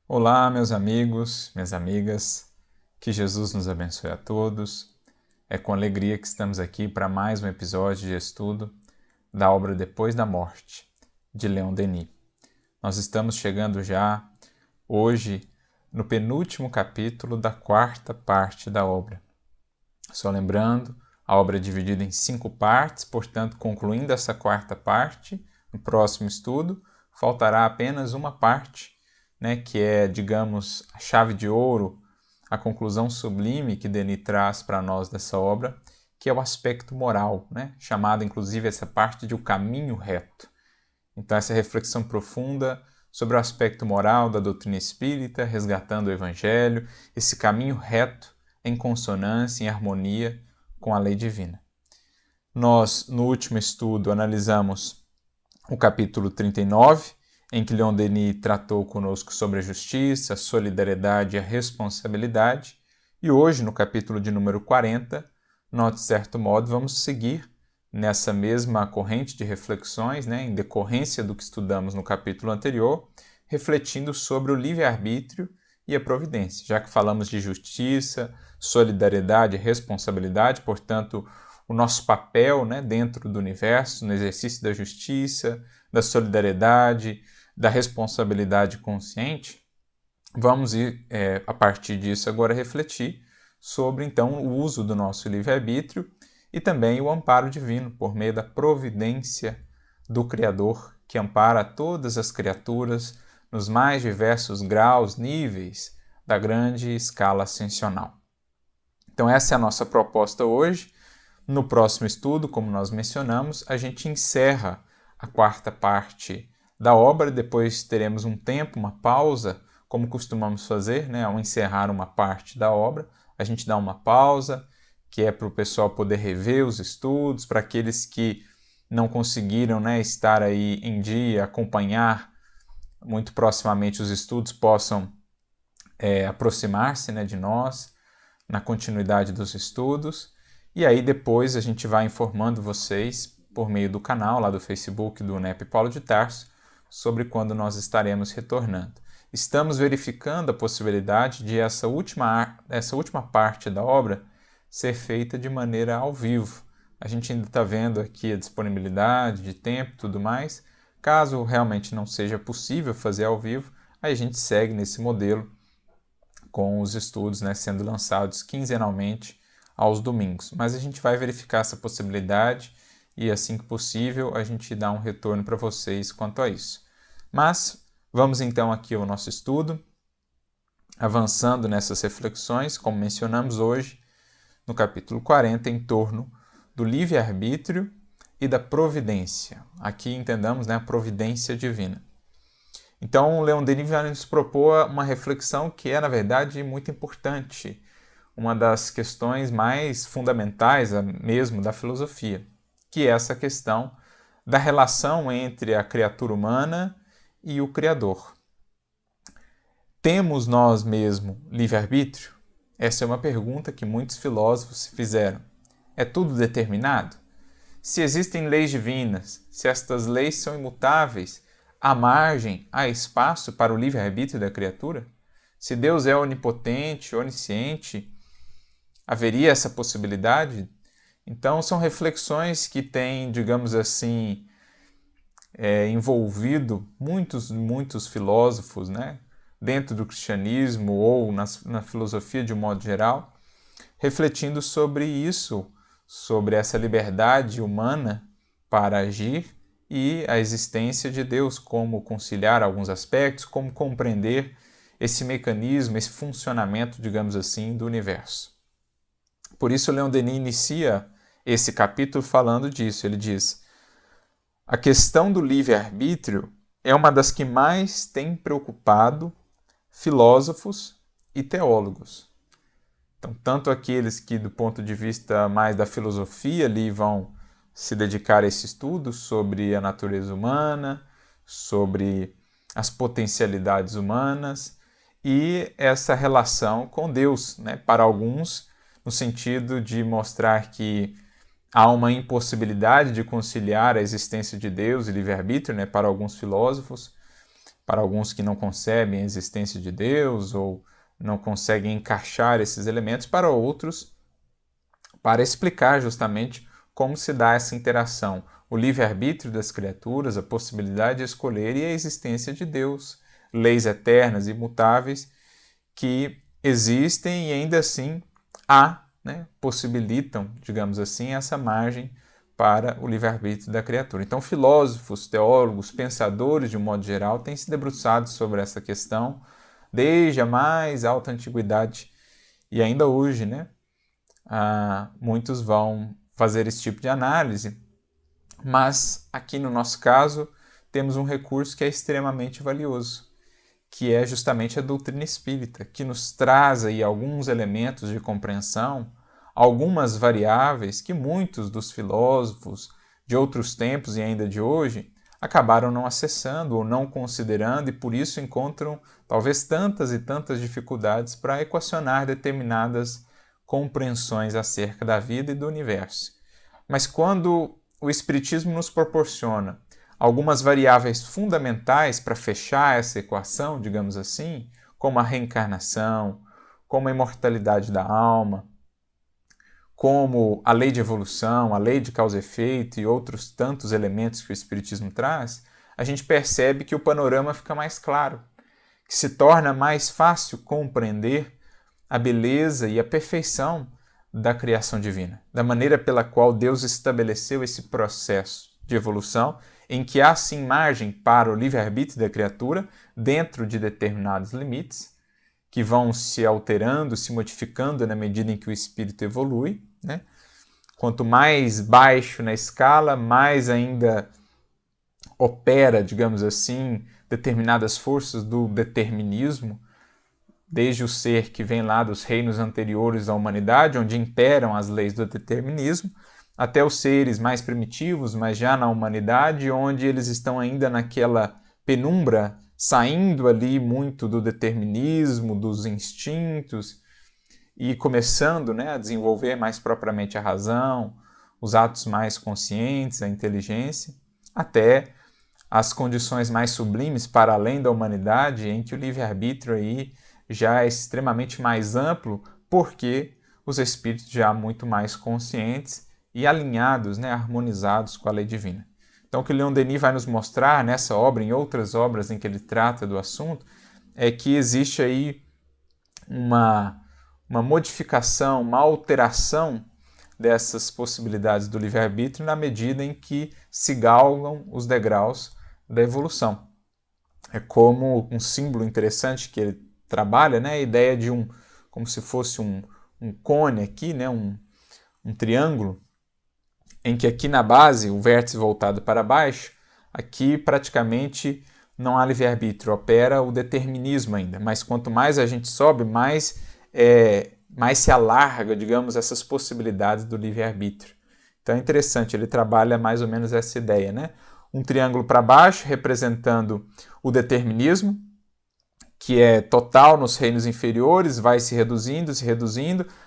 Olá, meus amigos, minhas amigas, que Jesus nos abençoe a todos. É com alegria que estamos aqui para mais um episódio de estudo da obra Depois da Morte, de Leon Denis. Nós estamos chegando já, hoje, no penúltimo capítulo da quarta parte da obra. Só lembrando, a obra é dividida em 5 partes, portanto, concluindo essa quarta parte, no próximo estudo, faltará apenas uma parte, que é, digamos, a chave de ouro, a conclusão sublime que Denis traz para nós dessa obra, que é o aspecto moral, chamado inclusive essa parte de o caminho reto. Então, essa reflexão profunda sobre o aspecto moral da doutrina espírita, resgatando o Evangelho, esse caminho reto em consonância, em harmonia com a lei divina. Nós, no último estudo, analisamos o capítulo 39, em que Leon Denis tratou conosco sobre a justiça, a solidariedade e a responsabilidade. E hoje, no capítulo de número 40, nós, de certo modo, vamos seguir nessa mesma corrente de reflexões, em decorrência do que estudamos no capítulo anterior, refletindo sobre o livre-arbítrio e a providência. Já que falamos de justiça, solidariedade e responsabilidade, portanto, o nosso papel dentro do universo, no exercício da justiça, da solidariedade, da responsabilidade consciente, vamos ir, a partir disso, agora refletir sobre, então, o uso do nosso livre-arbítrio e também o amparo divino, por meio da providência do Criador, que ampara todas as criaturas nos mais diversos graus, níveis da grande escala ascensional. Então, essa é a nossa proposta hoje. No próximo estudo, como nós mencionamos, a gente encerra a quarta parte da obra, depois teremos um tempo, uma pausa, como costumamos fazer, ao encerrar uma parte da obra, a gente dá uma pausa, que é para o pessoal poder rever os estudos, para aqueles que não conseguiram estar aí em dia, acompanhar muito proximamente os estudos, possam aproximar-se de nós na continuidade dos estudos. E aí depois a gente vai informando vocês por meio do canal lá do Facebook do UNEP Paulo de Tarso sobre quando nós estaremos retornando. Estamos verificando a possibilidade de essa última parte da obra ser feita de maneira ao vivo. A gente ainda está vendo aqui a disponibilidade de tempo e tudo mais. Caso realmente não seja possível fazer ao vivo, aí a gente segue nesse modelo com os estudos sendo lançados quinzenalmente aos domingos. Mas a gente vai verificar essa possibilidade e, assim que possível, a gente dá um retorno para vocês quanto a isso. Mas vamos então aqui ao nosso estudo, avançando nessas reflexões, como mencionamos hoje, no capítulo 40, em torno do livre-arbítrio e da providência. Aqui entendamos a providência divina. Então, Leon Denis vai nos propor uma reflexão que é, na verdade, muito importante, uma das questões mais fundamentais mesmo da filosofia, que é essa questão da relação entre a criatura humana e o Criador. Temos nós mesmo livre-arbítrio? Essa é uma pergunta que muitos filósofos se fizeram. É tudo determinado? Se existem leis divinas, se estas leis são imutáveis, há margem, há espaço para o livre-arbítrio da criatura? Se Deus é onipotente, onisciente, haveria essa possibilidade? Então, são reflexões que têm, digamos assim, envolvido muitos filósofos, dentro do cristianismo ou na filosofia de um modo geral, refletindo sobre isso, sobre essa liberdade humana para agir e a existência de Deus, como conciliar alguns aspectos, como compreender esse mecanismo, esse funcionamento, digamos assim, do universo. Por isso, Leon Denis inicia esse capítulo falando disso. Ele diz: a questão do livre-arbítrio é uma das que mais tem preocupado filósofos e teólogos. Então, tanto aqueles que, do ponto de vista mais da filosofia, ali vão se dedicar a esse estudo sobre a natureza humana, sobre as potencialidades humanas e essa relação com Deus, para alguns, no sentido de mostrar que há uma impossibilidade de conciliar a existência de Deus e livre-arbítrio, para alguns filósofos. para alguns que não concebem a existência de Deus ou não conseguem encaixar esses elementos, para outros, para explicar justamente como se dá essa interação, o livre-arbítrio das criaturas, a possibilidade de escolher e a existência de Deus, leis eternas e imutáveis que existem e ainda assim possibilitam, digamos assim, essa margem para o livre-arbítrio da criatura. Então, filósofos, teólogos, pensadores, de um modo geral, têm se debruçado sobre essa questão desde a mais alta antiguidade e ainda hoje, muitos vão fazer esse tipo de análise, mas aqui no nosso caso temos um recurso que é extremamente valioso, que é justamente a doutrina espírita, que nos traz aí alguns elementos de compreensão, algumas variáveis que muitos dos filósofos de outros tempos e ainda de hoje acabaram não acessando ou não considerando e por isso encontram talvez tantas e tantas dificuldades para equacionar determinadas compreensões acerca da vida e do universo. Mas quando o Espiritismo nos proporciona algumas variáveis fundamentais para fechar essa equação, digamos assim, como a reencarnação, como a imortalidade da alma, como a lei de evolução, a lei de causa e efeito e outros tantos elementos que o Espiritismo traz, a gente percebe que o panorama fica mais claro, que se torna mais fácil compreender a beleza e a perfeição da criação divina, da maneira pela qual Deus estabeleceu esse processo de evolução, em que há sim margem para o livre-arbítrio da criatura dentro de determinados limites, que vão se alterando, se modificando na medida em que o espírito evolui. Quanto mais baixo na escala, mais ainda opera, digamos assim, determinadas forças do determinismo, desde o ser que vem lá dos reinos anteriores à humanidade, onde imperam as leis do determinismo, até os seres mais primitivos, mas já na humanidade, onde eles estão ainda naquela penumbra, saindo ali muito do determinismo, dos instintos, e começando a desenvolver mais propriamente a razão, os atos mais conscientes, a inteligência, até as condições mais sublimes para além da humanidade, em que o livre-arbítrio aí já é extremamente mais amplo, porque os espíritos já muito mais conscientes e alinhados, harmonizados com a lei divina. Então, o que Leon Denis vai nos mostrar nessa obra, em outras obras em que ele trata do assunto, é que existe aí uma modificação, uma alteração dessas possibilidades do livre-arbítrio na medida em que se galgam os degraus da evolução. É como um símbolo interessante que ele trabalha, a ideia de como se fosse um cone aqui, um triângulo, em que aqui na base, o vértice voltado para baixo, aqui praticamente não há livre-arbítrio, opera o determinismo ainda, mas quanto mais a gente sobe, mais se alarga, digamos, essas possibilidades do livre-arbítrio. Então é interessante, ele trabalha mais ou menos essa ideia, Um triângulo para baixo representando o determinismo, que é total nos reinos inferiores, vai se reduzindo,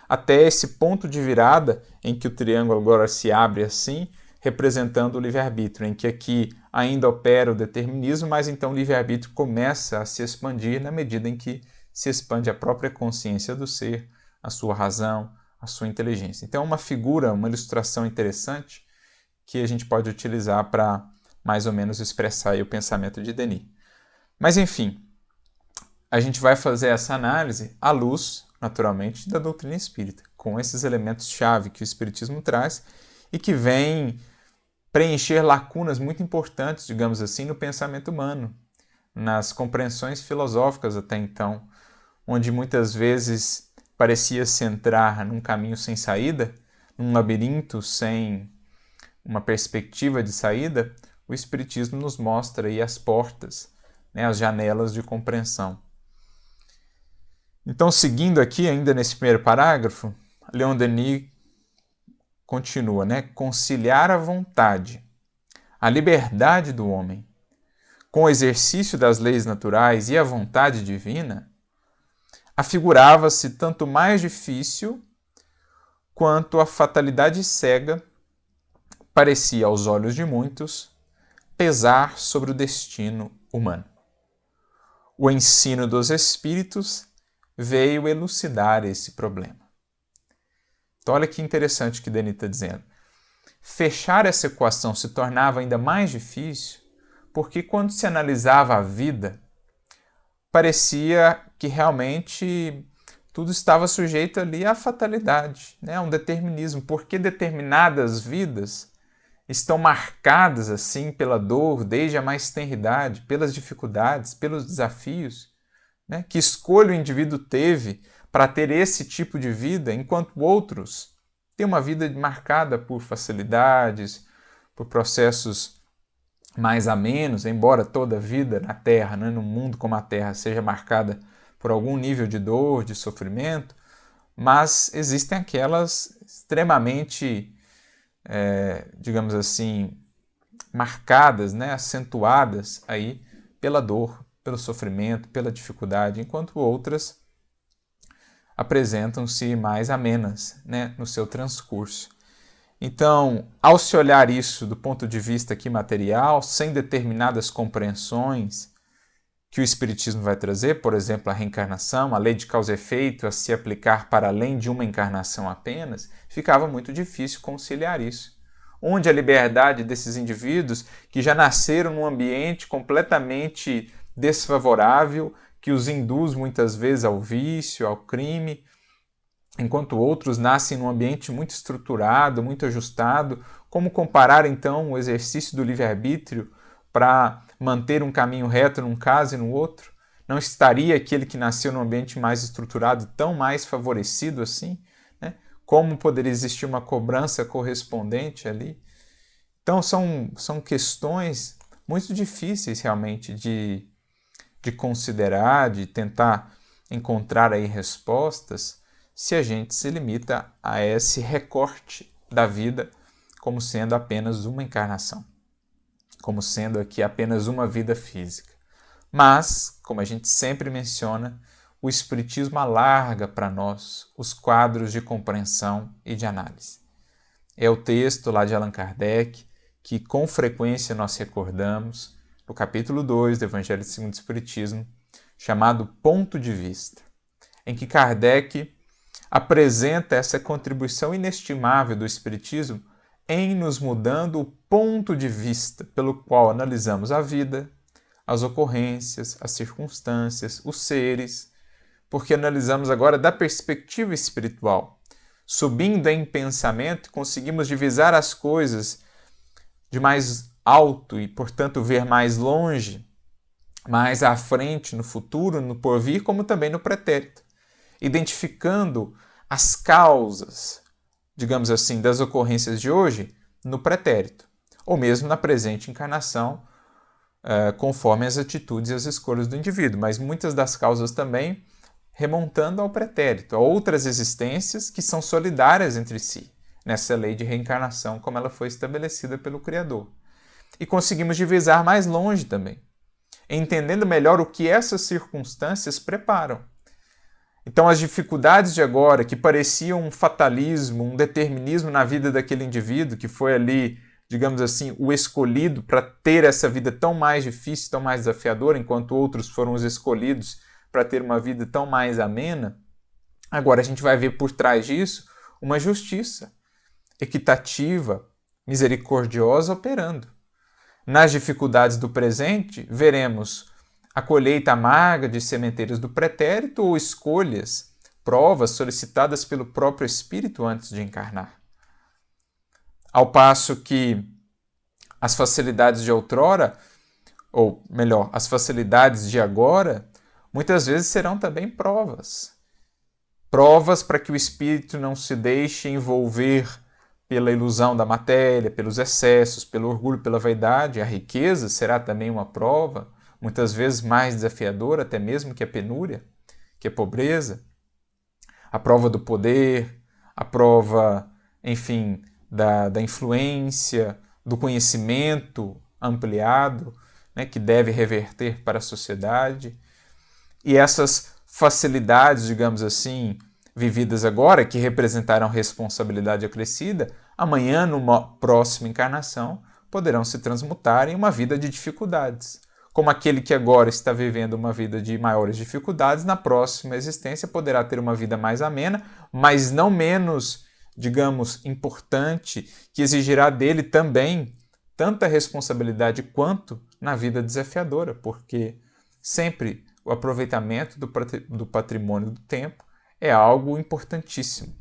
até esse ponto de virada em que o triângulo agora se abre assim, representando o livre-arbítrio, em que aqui ainda opera o determinismo, mas então o livre-arbítrio começa a se expandir na medida em que se expande a própria consciência do ser, a sua razão, a sua inteligência. Então é uma figura, uma ilustração interessante que a gente pode utilizar para mais ou menos expressar aí o pensamento de Denis. Mas enfim, a gente vai fazer essa análise à luz, naturalmente, da doutrina espírita, com esses elementos-chave que o Espiritismo traz e que vem preencher lacunas muito importantes, digamos assim, no pensamento humano, nas compreensões filosóficas até então, onde muitas vezes parecia-se entrar num caminho sem saída, num labirinto sem uma perspectiva de saída, o Espiritismo nos mostra aí as portas, as janelas de compreensão. Então, seguindo aqui, ainda nesse primeiro parágrafo, Leon Denis continua, conciliar a vontade, a liberdade do homem, com o exercício das leis naturais e a vontade divina, afigurava-se tanto mais difícil quanto a fatalidade cega parecia aos olhos de muitos pesar sobre o destino humano. O ensino dos Espíritos veio elucidar esse problema. Então, olha que interessante o que Denis está dizendo. Fechar essa equação se tornava ainda mais difícil porque, quando se analisava a vida, parecia que realmente tudo estava sujeito ali à fatalidade, né? A um determinismo, porque determinadas vidas estão marcadas assim pela dor desde a mais tenridade, pelas dificuldades, pelos desafios, né? Que escolha o indivíduo teve para ter esse tipo de vida, enquanto outros têm uma vida marcada por facilidades, por processos mais amenos, embora toda a vida na Terra, né, no mundo como a Terra, seja marcada por algum nível de dor, de sofrimento, mas existem aquelas extremamente, digamos assim, marcadas, né, acentuadas aí pela dor, pelo sofrimento, pela dificuldade, enquanto outras apresentam-se mais amenas, né, no seu transcurso. Então, ao se olhar isso do ponto de vista aqui material, sem determinadas compreensões que o Espiritismo vai trazer, por exemplo, a reencarnação, a lei de causa e efeito, a se aplicar para além de uma encarnação apenas, ficava muito difícil conciliar isso. Onde a liberdade desses indivíduos que já nasceram num ambiente completamente desfavorável, que os induz muitas vezes ao vício, ao crime, enquanto outros nascem num ambiente muito estruturado, muito ajustado. Como comparar, então, o exercício do livre-arbítrio para manter um caminho reto num caso e no outro? Não estaria aquele que nasceu num ambiente mais estruturado tão mais favorecido assim? Né? Como poderia existir uma cobrança correspondente ali? Então, são questões muito difíceis, realmente, de considerar, de tentar encontrar aí respostas, se a gente se limita a esse recorte da vida como sendo apenas uma encarnação, como sendo aqui apenas uma vida física. Mas, como a gente sempre menciona, o Espiritismo alarga para nós os quadros de compreensão e de análise. É o texto lá de Allan Kardec que com frequência nós recordamos, no capítulo 2 do Evangelho segundo o Espiritismo, chamado Ponto de Vista, em que Kardec apresenta essa contribuição inestimável do Espiritismo em nos mudando o ponto de vista pelo qual analisamos a vida, as ocorrências, as circunstâncias, os seres, porque analisamos agora da perspectiva espiritual. Subindo em pensamento, conseguimos divisar as coisas de mais alto e, portanto, ver mais longe, mais à frente, no futuro, no porvir, como também no pretérito, identificando as causas, digamos assim, das ocorrências de hoje no pretérito, ou mesmo na presente encarnação, conforme as atitudes e as escolhas do indivíduo, mas muitas das causas também remontando ao pretérito, a outras existências que são solidárias entre si, nessa lei de reencarnação como ela foi estabelecida pelo Criador. E conseguimos divisar mais longe também, entendendo melhor o que essas circunstâncias preparam. Então, as dificuldades de agora, que pareciam um fatalismo, um determinismo na vida daquele indivíduo, que foi ali, digamos assim, o escolhido para ter essa vida tão mais difícil, tão mais desafiadora, enquanto outros foram os escolhidos para ter uma vida tão mais amena, agora a gente vai ver por trás disso uma justiça equitativa, misericordiosa operando. Nas dificuldades do presente, veremos a colheita amarga de sementeiros do pretérito ou escolhas, provas solicitadas pelo próprio Espírito antes de encarnar. Ao passo que as facilidades de outrora, ou melhor, as facilidades de agora, muitas vezes serão também provas. Provas para que o espírito não se deixe envolver pela ilusão da matéria, pelos excessos, pelo orgulho, pela vaidade. A riqueza será também uma prova, muitas vezes mais desafiadora até mesmo que a penúria, que a pobreza. A prova do poder, a prova, enfim, da influência, do conhecimento ampliado, né, que deve reverter para a sociedade. E essas facilidades, digamos assim, vividas agora, que representarão responsabilidade acrescida, amanhã, numa próxima encarnação, poderão se transmutar em uma vida de dificuldades, como aquele que agora está vivendo uma vida de maiores dificuldades, na próxima existência poderá ter uma vida mais amena, mas não menos, digamos, importante, que exigirá dele também tanta responsabilidade quanto na vida desafiadora, porque sempre o aproveitamento do patrimônio do tempo é algo importantíssimo.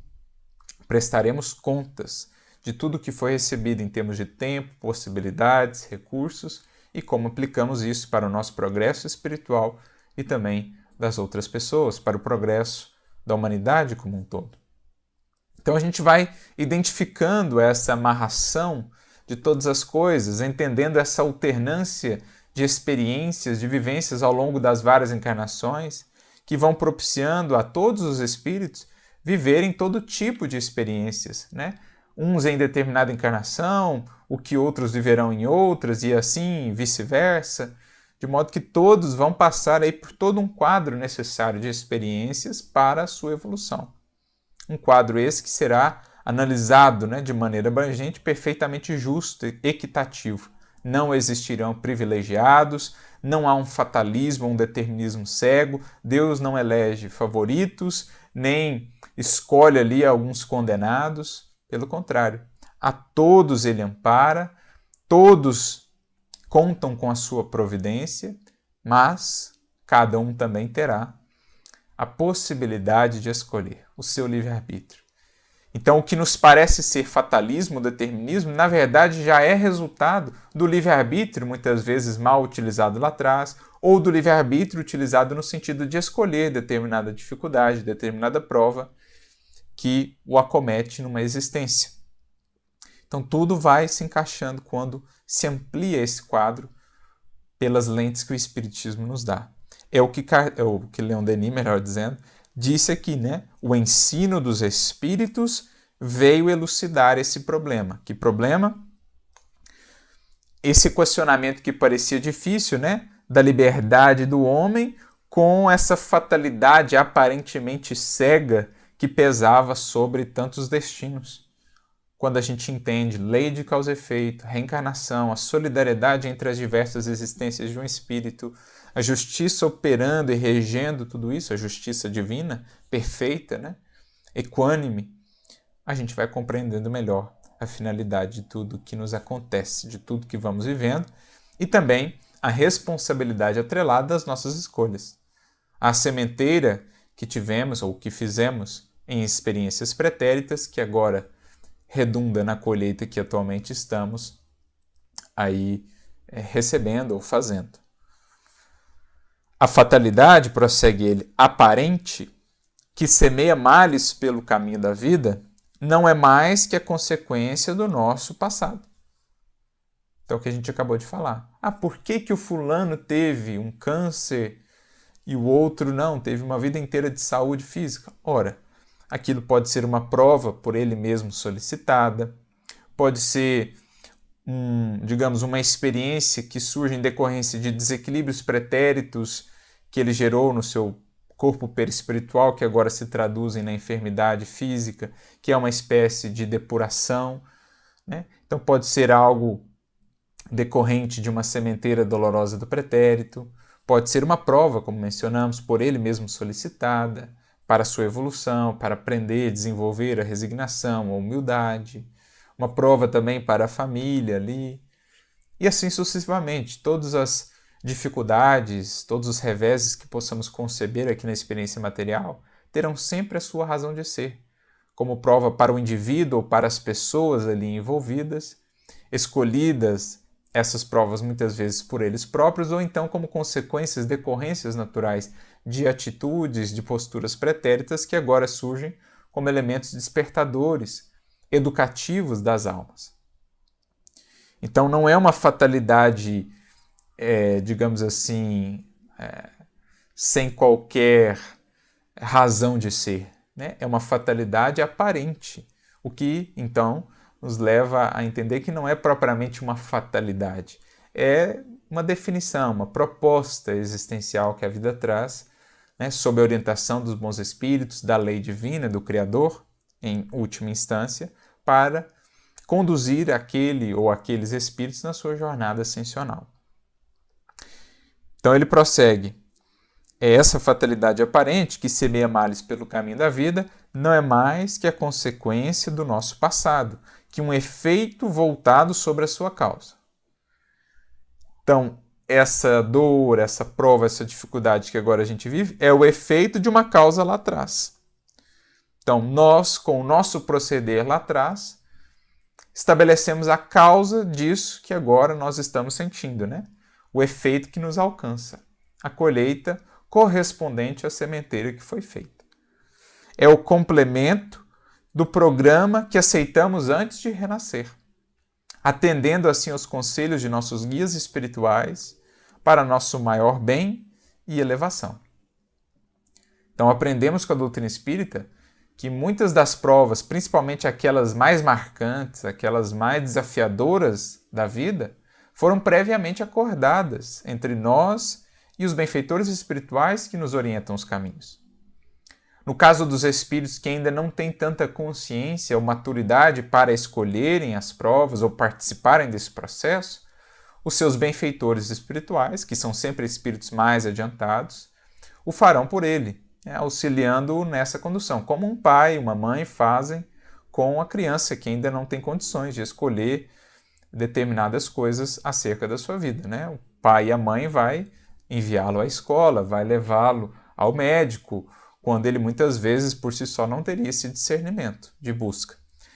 Prestaremos contas de tudo que foi recebido em termos de tempo, possibilidades, recursos e como aplicamos isso para o nosso progresso espiritual e também das outras pessoas, para o progresso da humanidade como um todo. Então a gente vai identificando essa amarração de todas as coisas, entendendo essa alternância de experiências, de vivências ao longo das várias encarnações, que vão propiciando a todos os espíritos viverem todo tipo de experiências, né? Uns em determinada encarnação, o que outros viverão em outras, e assim vice-versa, de modo que todos vão passar aí por todo um quadro necessário de experiências para a sua evolução. Um quadro esse que será analisado, né, de maneira abrangente, perfeitamente justo e equitativo. Não existirão privilegiados, não há um fatalismo, um determinismo cego, Deus não elege favoritos, nem escolhe ali alguns condenados, pelo contrário, a todos ele ampara, todos contam com a sua providência, mas cada um também terá a possibilidade de escolher o seu livre-arbítrio. Então, o que nos parece ser fatalismo, determinismo, na verdade já é resultado do livre-arbítrio, muitas vezes mal utilizado lá atrás, ou do livre-arbítrio utilizado no sentido de escolher determinada dificuldade, determinada prova que o acomete numa existência. Então, tudo vai se encaixando quando se amplia esse quadro pelas lentes que o Espiritismo nos dá. É o que Leon Denis, melhor dizendo, disse aqui, né? O ensino dos espíritos veio elucidar esse problema. Que problema? Esse questionamento que parecia difícil, né? Da liberdade do homem com essa fatalidade aparentemente cega que pesava sobre tantos destinos. Quando a gente entende lei de causa e efeito, reencarnação, a solidariedade entre as diversas existências de um espírito, a justiça operando e regendo tudo isso, a justiça divina, perfeita, né? Equânime, a gente vai compreendendo melhor a finalidade de tudo que nos acontece, de tudo que vamos vivendo e também a responsabilidade atrelada às nossas escolhas. A sementeira que tivemos ou que fizemos em experiências pretéritas, que agora redunda na colheita que atualmente estamos aí recebendo ou fazendo. A fatalidade, prossegue ele, aparente, que semeia males pelo caminho da vida, não é mais que a consequência do nosso passado. Então, o que a gente acabou de falar. Por que o fulano teve um câncer e o outro não? Teve uma vida inteira de saúde física? Ora, aquilo pode ser uma prova por ele mesmo solicitada, pode ser, digamos, uma experiência que surge em decorrência de desequilíbrios pretéritos que ele gerou no seu corpo perispiritual, que agora se traduzem na enfermidade física, que é uma espécie de depuração, né? Então pode ser algo decorrente de uma sementeira dolorosa do pretérito, pode ser uma prova, como mencionamos, por ele mesmo solicitada, para a sua evolução, para aprender, desenvolver a resignação, a humildade, uma prova também para a família ali, e assim sucessivamente. Todas as dificuldades, todos os reveses que possamos conceber aqui na experiência material terão sempre a sua razão de ser, como prova para o indivíduo ou para as pessoas ali envolvidas, escolhidas essas provas muitas vezes por eles próprios, ou então como consequências, decorrências naturais de atitudes, de posturas pretéritas que agora surgem como elementos despertadores, educativos das almas. Então não é uma fatalidade, digamos assim, sem qualquer razão de ser, né? É uma fatalidade aparente, o que então nos leva a entender que não é propriamente uma fatalidade, é uma definição, uma proposta existencial que a vida traz, né, sob a orientação dos bons espíritos, da lei divina, do Criador, em última instância, para conduzir aquele ou aqueles espíritos na sua jornada ascensional. Então ele prossegue. É essa fatalidade aparente que semeia males pelo caminho da vida não é mais que a consequência do nosso passado, que um efeito voltado sobre a sua causa. Então, essa dor, essa prova, essa dificuldade que agora a gente vive é o efeito de uma causa lá atrás. Então, nós, com o nosso proceder lá atrás, estabelecemos a causa disso que agora nós estamos sentindo, né? O efeito que nos alcança, a colheita correspondente à sementeira que foi feita. É o complemento do programa que aceitamos antes de renascer, atendendo assim aos conselhos de nossos guias espirituais para nosso maior bem e elevação. Então aprendemos com a doutrina espírita que muitas das provas, principalmente aquelas mais marcantes, aquelas mais desafiadoras da vida, foram previamente acordadas entre nós e os benfeitores espirituais que nos orientam os caminhos. No caso dos espíritos que ainda não têm tanta consciência ou maturidade para escolherem as provas ou participarem desse processo, os seus benfeitores espirituais, que são sempre espíritos mais adiantados, o farão por ele, auxiliando-o nessa condução, como um pai e uma mãe fazem com a criança que ainda não tem condições de escolher determinadas coisas acerca da sua vida, né? O pai e a mãe vai enviá-lo à escola, vai levá-lo ao médico, quando ele muitas vezes por si só não teria esse discernimento de busca.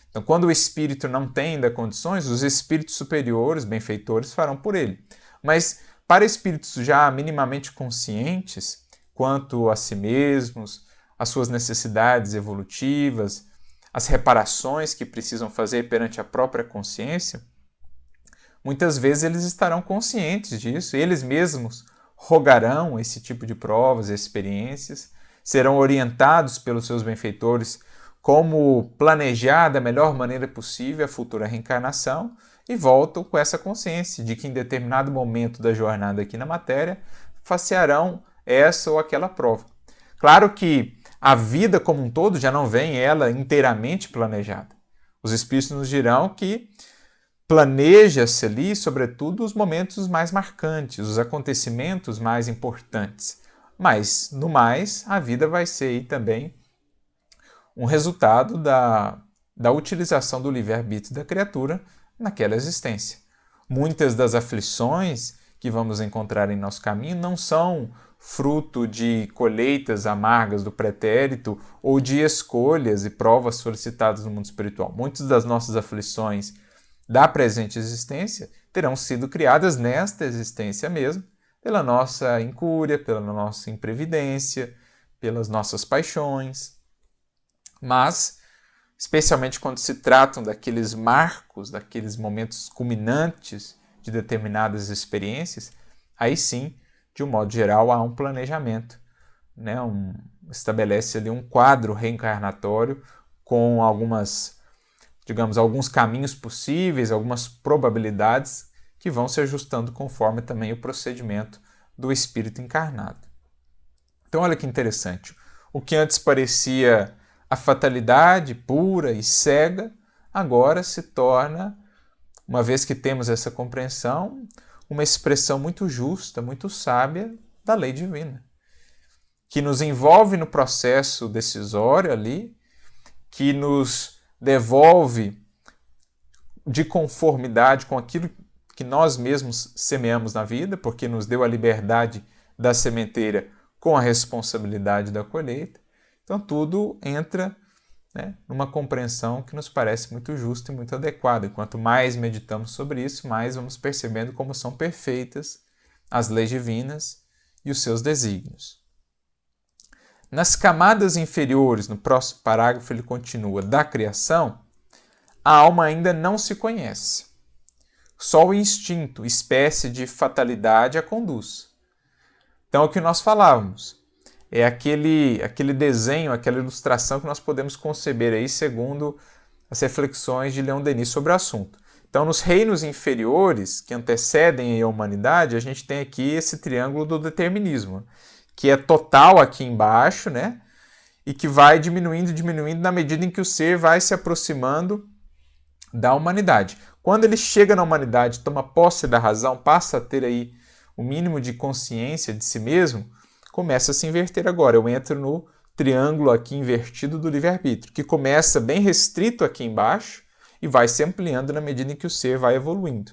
Então, quando o espírito não tem ainda condições, os espíritos superiores, benfeitores, farão por ele. Mas para espíritos já minimamente conscientes quanto a si mesmos, as suas necessidades evolutivas, as reparações que precisam fazer perante a própria consciência, muitas vezes eles estarão conscientes disso, eles mesmos rogarão esse tipo de provas e experiências, serão orientados pelos seus benfeitores como planejar da melhor maneira possível a futura reencarnação e voltam com essa consciência de que em determinado momento da jornada aqui na matéria facearão essa ou aquela prova. Claro que a vida como um todo já não vem ela inteiramente planejada. Os espíritos nos dirão que planeja-se ali, sobretudo, os momentos mais marcantes, os acontecimentos mais importantes. Mas, no mais, a vida vai ser aí também um resultado da utilização do livre-arbítrio da criatura naquela existência. Muitas das aflições que vamos encontrar em nosso caminho não são fruto de colheitas amargas do pretérito ou de escolhas e provas solicitadas no mundo espiritual. Muitas das nossas aflições da presente existência terão sido criadas nesta existência mesmo, pela nossa incúria, pela nossa imprevidência, pelas nossas paixões. Mas, especialmente quando se tratam daqueles marcos, daqueles momentos culminantes de determinadas experiências, aí sim, de um modo geral, há um planejamento, né? Estabelece ali um quadro reencarnatório com alguns caminhos possíveis, algumas probabilidades que vão se ajustando conforme também o procedimento do espírito encarnado. Então, olha que interessante. O que antes parecia a fatalidade pura e cega, agora se torna, uma vez que temos essa compreensão, uma expressão muito justa, muito sábia da lei divina, que nos envolve no processo decisório ali, que nos devolve de conformidade com aquilo que nós mesmos semeamos na vida, porque nos deu a liberdade da sementeira com a responsabilidade da colheita. Então tudo entra, né, numa compreensão que nos parece muito justa e muito adequada. E quanto mais meditamos sobre isso, mais vamos percebendo como são perfeitas as leis divinas e os seus desígnios. Nas camadas inferiores, no próximo parágrafo ele continua, da criação, a alma ainda não se conhece. Só o instinto, espécie de fatalidade, a conduz. Então, é o que nós falávamos. É aquele desenho, aquela ilustração que nós podemos conceber aí segundo as reflexões de Leon Denis sobre o assunto. Então, nos reinos inferiores, que antecedem a humanidade, a gente tem aqui esse triângulo do determinismo, que é total aqui embaixo, né? E que vai diminuindo na medida em que o ser vai se aproximando da humanidade. Quando ele chega na humanidade, toma posse da razão, passa a ter aí o mínimo de consciência de si mesmo, começa a se inverter agora. Eu entro no triângulo aqui invertido do livre-arbítrio, que começa bem restrito aqui embaixo e vai se ampliando na medida em que o ser vai evoluindo.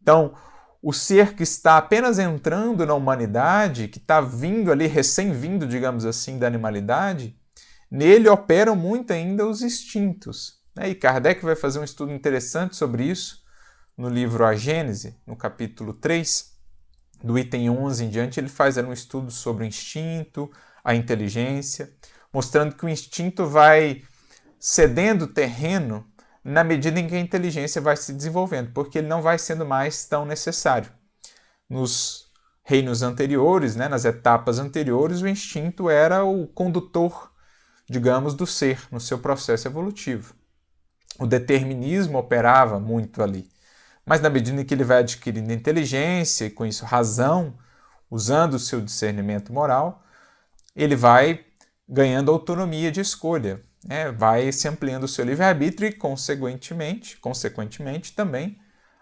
Então, o ser que está apenas entrando na humanidade, que está vindo ali, recém-vindo, digamos assim, da animalidade, nele operam muito ainda os instintos. E Kardec vai fazer um estudo interessante sobre isso no livro A Gênese, no capítulo 3, do item 11 em diante, ele faz um estudo sobre o instinto, a inteligência, mostrando que o instinto vai cedendo terreno na medida em que a inteligência vai se desenvolvendo, porque ele não vai sendo mais tão necessário. Nos reinos anteriores, nas etapas anteriores, o instinto era o condutor, digamos, do ser no seu processo evolutivo. O determinismo operava muito ali. Mas na medida em que ele vai adquirindo inteligência e com isso razão, usando o seu discernimento moral, ele vai ganhando autonomia de escolha, vai se ampliando o seu livre-arbítrio e, consequentemente, também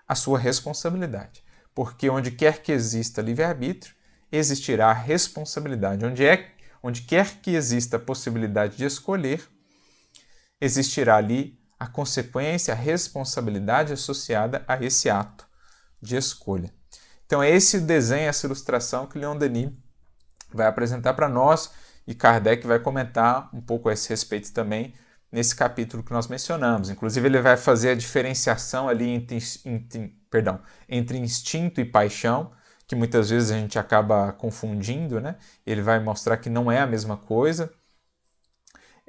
a sua responsabilidade. Porque onde quer que exista livre-arbítrio, existirá responsabilidade. Onde quer que exista a possibilidade de escolher, existirá ali a consequência, a responsabilidade associada a esse ato de escolha. Então é esse desenho, essa ilustração que Leon Denis vai apresentar para nós e Kardec vai comentar um pouco a esse respeito também nesse capítulo que nós mencionamos. Inclusive ele vai fazer a diferenciação ali entre instinto e paixão, que muitas vezes a gente acaba confundindo, Ele vai mostrar que não é a mesma coisa,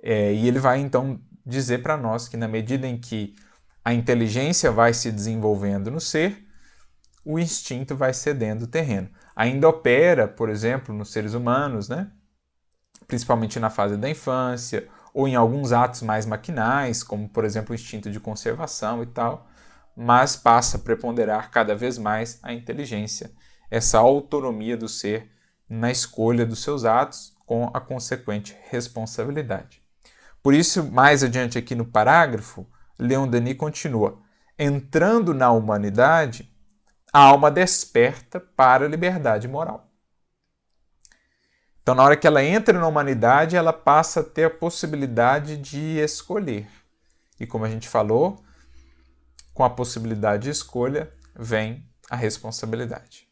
e ele vai então dizer para nós que na medida em que a inteligência vai se desenvolvendo no ser, o instinto vai cedendo terreno. Ainda opera, por exemplo, nos seres humanos, principalmente na fase da infância, ou em alguns atos mais maquinais, como, por exemplo, o instinto de conservação e tal, mas passa a preponderar cada vez mais a inteligência, essa autonomia do ser na escolha dos seus atos, com a consequente responsabilidade. Por isso, mais adiante aqui no parágrafo, Leon Denis continua: entrando na humanidade, a alma desperta para a liberdade moral. Então, na hora que ela entra na humanidade, ela passa a ter a possibilidade de escolher. E como a gente falou, com a possibilidade de escolha vem a responsabilidade.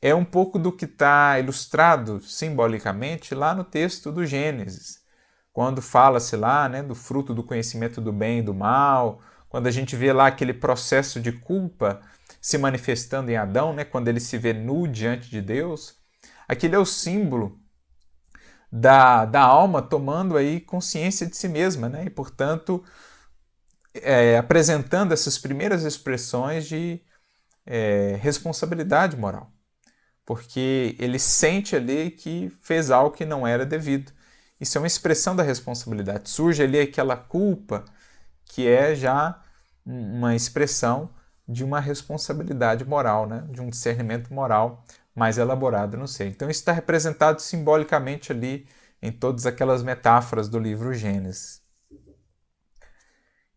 É um pouco do que está ilustrado simbolicamente lá no texto do Gênesis, quando fala-se lá do fruto do conhecimento do bem e do mal, quando a gente vê lá aquele processo de culpa se manifestando em Adão, quando ele se vê nu diante de Deus, aquele é o símbolo da alma tomando aí consciência de si mesma, e portanto apresentando essas primeiras expressões de responsabilidade moral, porque ele sente ali que fez algo que não era devido. Isso é uma expressão da responsabilidade. Surge ali aquela culpa que é já uma expressão de uma responsabilidade moral, de um discernimento moral mais elaborado no ser. Então isso está representado simbolicamente ali em todas aquelas metáforas do livro Gênesis.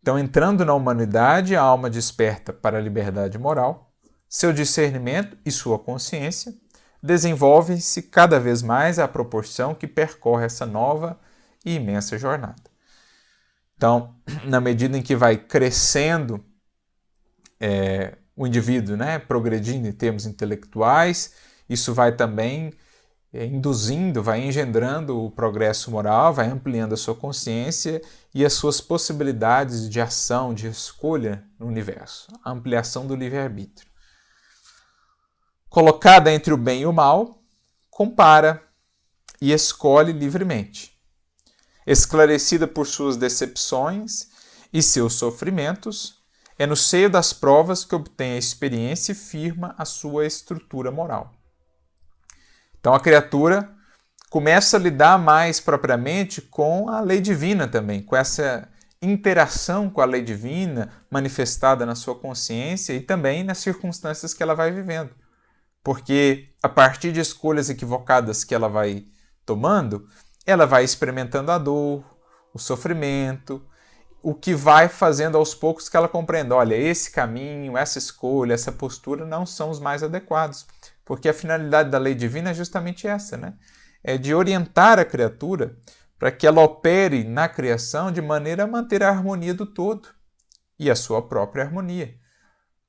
Então, entrando na humanidade, a alma desperta para a liberdade moral, seu discernimento e sua consciência desenvolvem-se cada vez mais à proporção que percorre essa nova e imensa jornada. Então, na medida em que vai crescendo o indivíduo, progredindo em termos intelectuais, isso vai também induzindo, vai engendrando o progresso moral, vai ampliando a sua consciência e as suas possibilidades de ação, de escolha no universo, a ampliação do livre-arbítrio. Colocada entre o bem e o mal, compara e escolhe livremente. Esclarecida por suas decepções e seus sofrimentos, é no seio das provas que obtém a experiência e firma a sua estrutura moral. Então a criatura começa a lidar mais propriamente com a lei divina também, com essa interação com a lei divina manifestada na sua consciência e também nas circunstâncias que ela vai vivendo. Porque a partir de escolhas equivocadas que ela vai tomando, ela vai experimentando a dor, o sofrimento, o que vai fazendo aos poucos que ela compreenda, olha, esse caminho, essa escolha, essa postura não são os mais adequados. porque a finalidade da lei divina é justamente essa, né? É de orientar a criatura para que ela opere na criação de maneira a manter a harmonia do todo e a sua própria harmonia,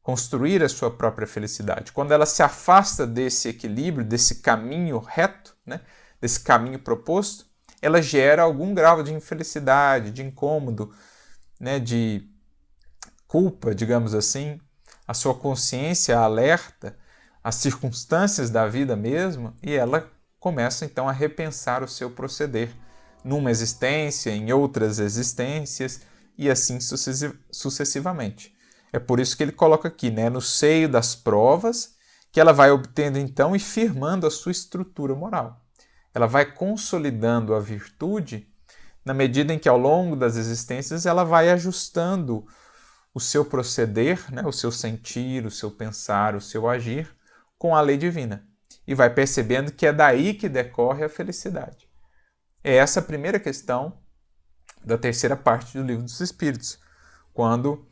construir a sua própria felicidade. Quando ela se afasta desse equilíbrio, desse caminho reto, né? Desse caminho proposto, ela gera algum grau de infelicidade, de incômodo, né? De culpa, digamos assim. A sua consciência alerta as circunstâncias da vida mesmo e ela começa então a repensar o seu proceder numa existência, em outras existências e assim sucessivamente. É por isso que ele coloca aqui, né, no seio das provas, que ela vai obtendo então e firmando a sua estrutura moral. Ela vai consolidando a virtude na medida em que ao longo das existências ela vai ajustando o seu proceder, né, o seu sentir, o seu pensar, o seu agir com a lei divina. E vai percebendo que é daí que decorre a felicidade. É essa a primeira questão da terceira parte do Livro dos Espíritos, quando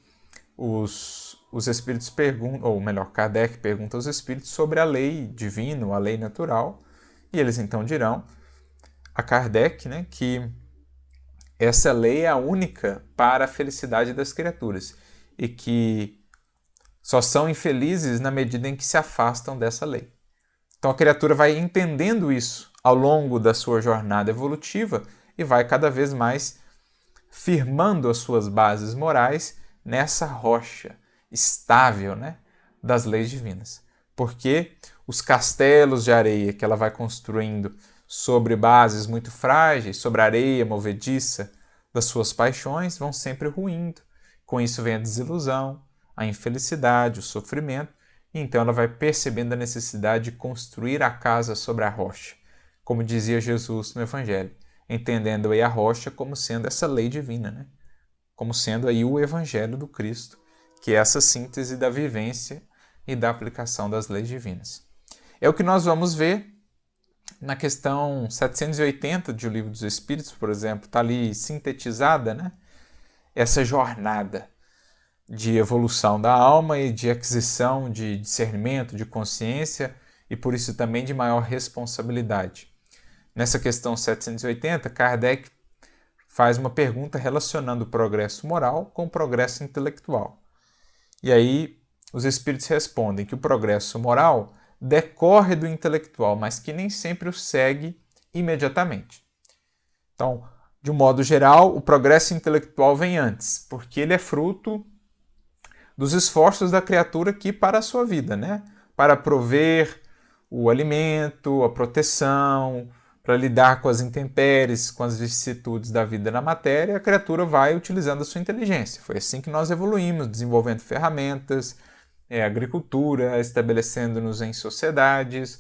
os espíritos perguntam, ou melhor, Kardec pergunta aos espíritos sobre a lei divina, a lei natural, e eles então dirão a Kardec, né, que essa lei é a única para a felicidade das criaturas e que só são infelizes na medida em que se afastam dessa lei. Então a criatura vai entendendo isso ao longo da sua jornada evolutiva e vai cada vez mais firmando as suas bases morais nessa rocha estável, né, das leis divinas. Porque os castelos de areia que ela vai construindo sobre bases muito frágeis, sobre a areia movediça das suas paixões, vão sempre ruindo. Com isso vem a desilusão, a infelicidade, o sofrimento, e então ela vai percebendo a necessidade de construir a casa sobre a rocha, como dizia Jesus no Evangelho, entendendo aí a rocha como sendo essa lei divina, né? Como sendo aí o Evangelho do Cristo, que é essa síntese da vivência e da aplicação das leis divinas. É o que nós vamos ver na questão 780 de O Livro dos Espíritos, por exemplo, está ali sintetizada, né? Essa jornada de evolução da alma e de aquisição de discernimento, de consciência e por isso também de maior responsabilidade. Nessa questão 780, Kardec faz uma pergunta relacionando o progresso moral com o progresso intelectual. E aí os espíritos respondem que o progresso moral decorre do intelectual, mas que nem sempre o segue imediatamente. Então, de um modo geral, o progresso intelectual vem antes, porque ele é fruto dos esforços da criatura aqui para a sua vida, né? Para prover o alimento, a proteção, para lidar com as intempéries, com as vicissitudes da vida na matéria, a criatura vai utilizando a sua inteligência. Foi assim que nós evoluímos, desenvolvendo ferramentas, agricultura, estabelecendo-nos em sociedades,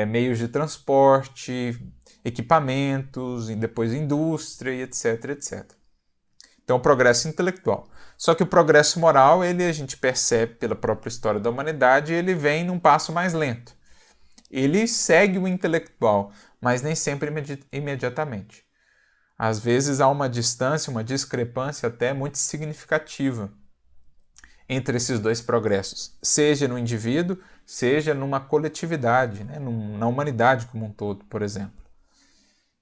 meios de transporte, equipamentos, e depois indústria, e etc, etc. Então, o progresso intelectual. Só que o progresso moral, ele a gente percebe pela própria história da humanidade, ele vem num passo mais lento. Ele segue o intelectual, mas nem sempre imediatamente. Às vezes há uma distância, uma discrepância até muito significativa entre esses dois progressos, seja no indivíduo, seja numa coletividade, né? Na humanidade como um todo, por exemplo.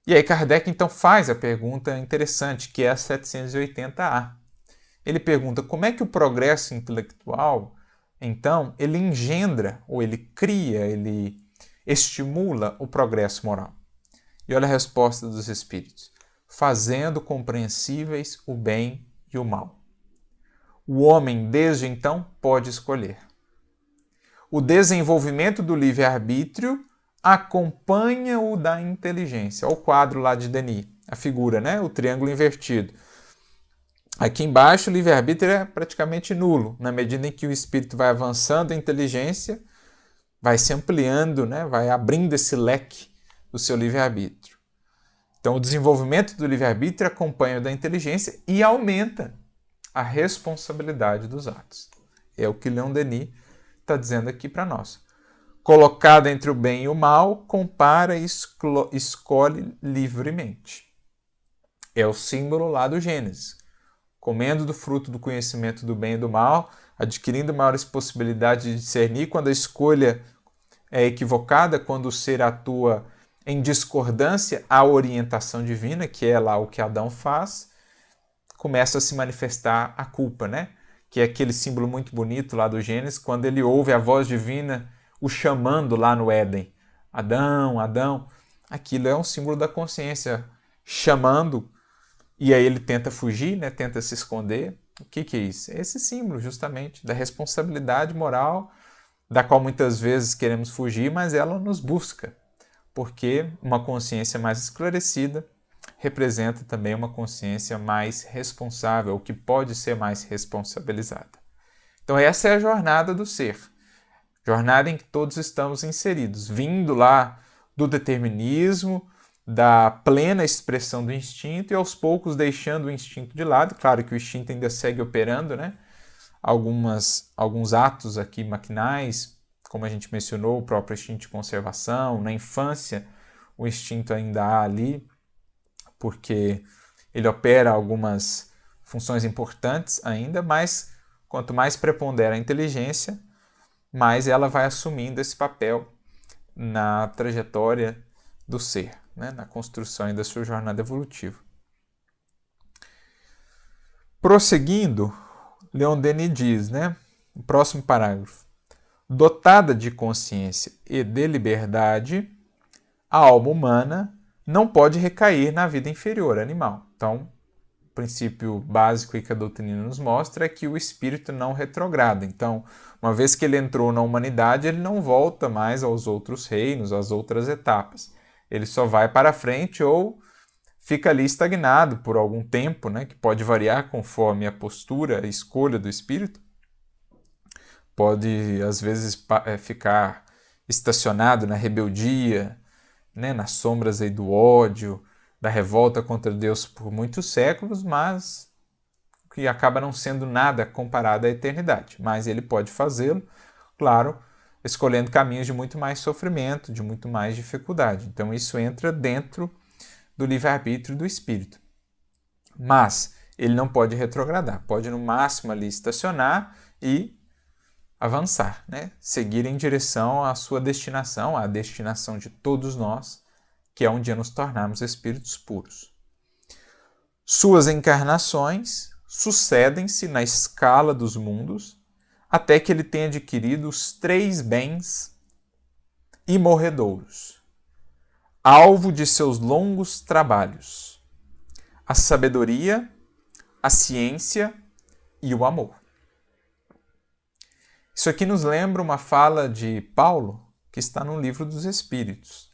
E aí Kardec então faz a pergunta interessante, que é a 780A. Ele pergunta como é que o progresso intelectual, então, ele engendra, ou ele cria, ele estimula o progresso moral. E olha a resposta dos espíritos: fazendo compreensíveis o bem e o mal. O homem, desde então, pode escolher. O desenvolvimento do livre-arbítrio acompanha o da inteligência. Olha o quadro lá de Denis, a figura, né? O triângulo invertido. Aqui embaixo, o livre-arbítrio é praticamente nulo, na medida em que o espírito vai avançando, a inteligência vai se ampliando, né? Vai abrindo esse leque do seu livre-arbítrio. Então, o desenvolvimento do livre-arbítrio acompanha o da inteligência e aumenta a responsabilidade dos atos. É o que Leon Denis está dizendo aqui para nós. Colocado entre o bem e o mal, compara e escolhe livremente. É o símbolo lá do Gênesis. Comendo do fruto do conhecimento do bem e do mal, adquirindo maiores possibilidades de discernir quando a escolha é equivocada, quando o ser atua em discordância à orientação divina, que é lá o que Adão faz, começa a se manifestar a culpa, né? Que é aquele símbolo muito bonito lá do Gênesis, quando ele ouve a voz divina o chamando lá no Éden. Adão, Adão. Aquilo é um símbolo da consciência chamando, e aí ele tenta fugir, né? Tenta se esconder. O que é isso? É esse símbolo, justamente, da responsabilidade moral, da qual muitas vezes queremos fugir, mas ela nos busca, porque uma consciência mais esclarecida representa também uma consciência mais responsável, que pode ser mais responsabilizada. Então essa é a jornada do ser, jornada em que todos estamos inseridos, vindo lá do determinismo, da plena expressão do instinto e aos poucos deixando o instinto de lado. Claro que o instinto ainda segue operando, né? Alguns atos aqui maquinais, como a gente mencionou, o próprio instinto de conservação. Na infância, o instinto ainda há ali, porque ele opera algumas funções importantes ainda, mas quanto mais prepondera a inteligência, mais ela vai assumindo esse papel na trajetória do ser, né? Na construção da sua jornada evolutiva. Prosseguindo, Leon Denis diz, né? O próximo parágrafo. Dotada de consciência e de liberdade, a alma humana não pode recair na vida inferior animal. Então, o princípio básico que a doutrina nos mostra é que o espírito não retrograda. Então, uma vez que ele entrou na humanidade, ele não volta mais aos outros reinos, às outras etapas. Ele só vai para frente ou fica ali estagnado por algum tempo, né, que pode variar conforme a postura, a escolha do espírito. Pode, às vezes, ficar estacionado na rebeldia, né, nas sombras aí do ódio, da revolta contra Deus por muitos séculos, mas que acaba não sendo nada comparado à eternidade. Mas ele pode fazê-lo, claro, escolhendo caminhos de muito mais sofrimento, de muito mais dificuldade. Então isso entra dentro do livre-arbítrio do espírito. Mas ele não pode retrogradar, pode no máximo ali estacionar e avançar, né? Seguir em direção à sua destinação, à destinação de todos nós, que é um dia nos tornarmos espíritos puros. Suas encarnações sucedem-se na escala dos mundos até que ele tenha adquirido os 3 bens imorredouros, alvo de seus longos trabalhos: a sabedoria, a ciência e o amor. Isso aqui nos lembra uma fala de Paulo, que está no Livro dos Espíritos.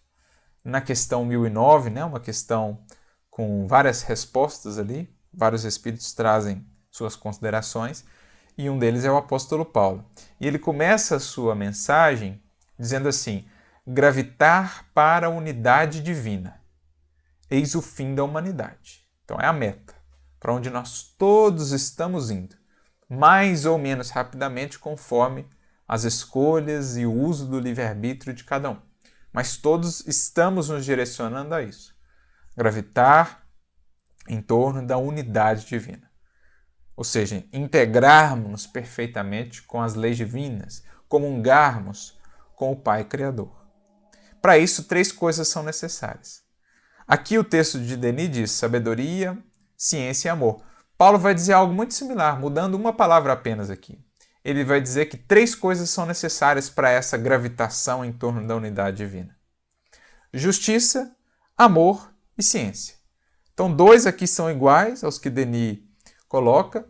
Na questão 1009, né, uma questão com várias respostas ali, vários espíritos trazem suas considerações, e um deles é o apóstolo Paulo. E ele começa a sua mensagem dizendo assim: gravitar para a unidade divina, eis o fim da humanidade. Então é a meta, para onde nós todos estamos indo, mais ou menos rapidamente conforme as escolhas e o uso do livre-arbítrio de cada um. Mas todos estamos nos direcionando a isso. Gravitar em torno da unidade divina. Ou seja, integrarmos perfeitamente com as leis divinas, comungarmos com o Pai Criador. Para isso, 3 coisas são necessárias. Aqui o texto de Denis diz sabedoria, ciência e amor. Paulo vai dizer algo muito similar, mudando uma palavra apenas aqui. Ele vai dizer que 3 coisas são necessárias para essa gravitação em torno da unidade divina: justiça, amor e ciência. Então, 2 aqui são iguais aos que Denis coloca,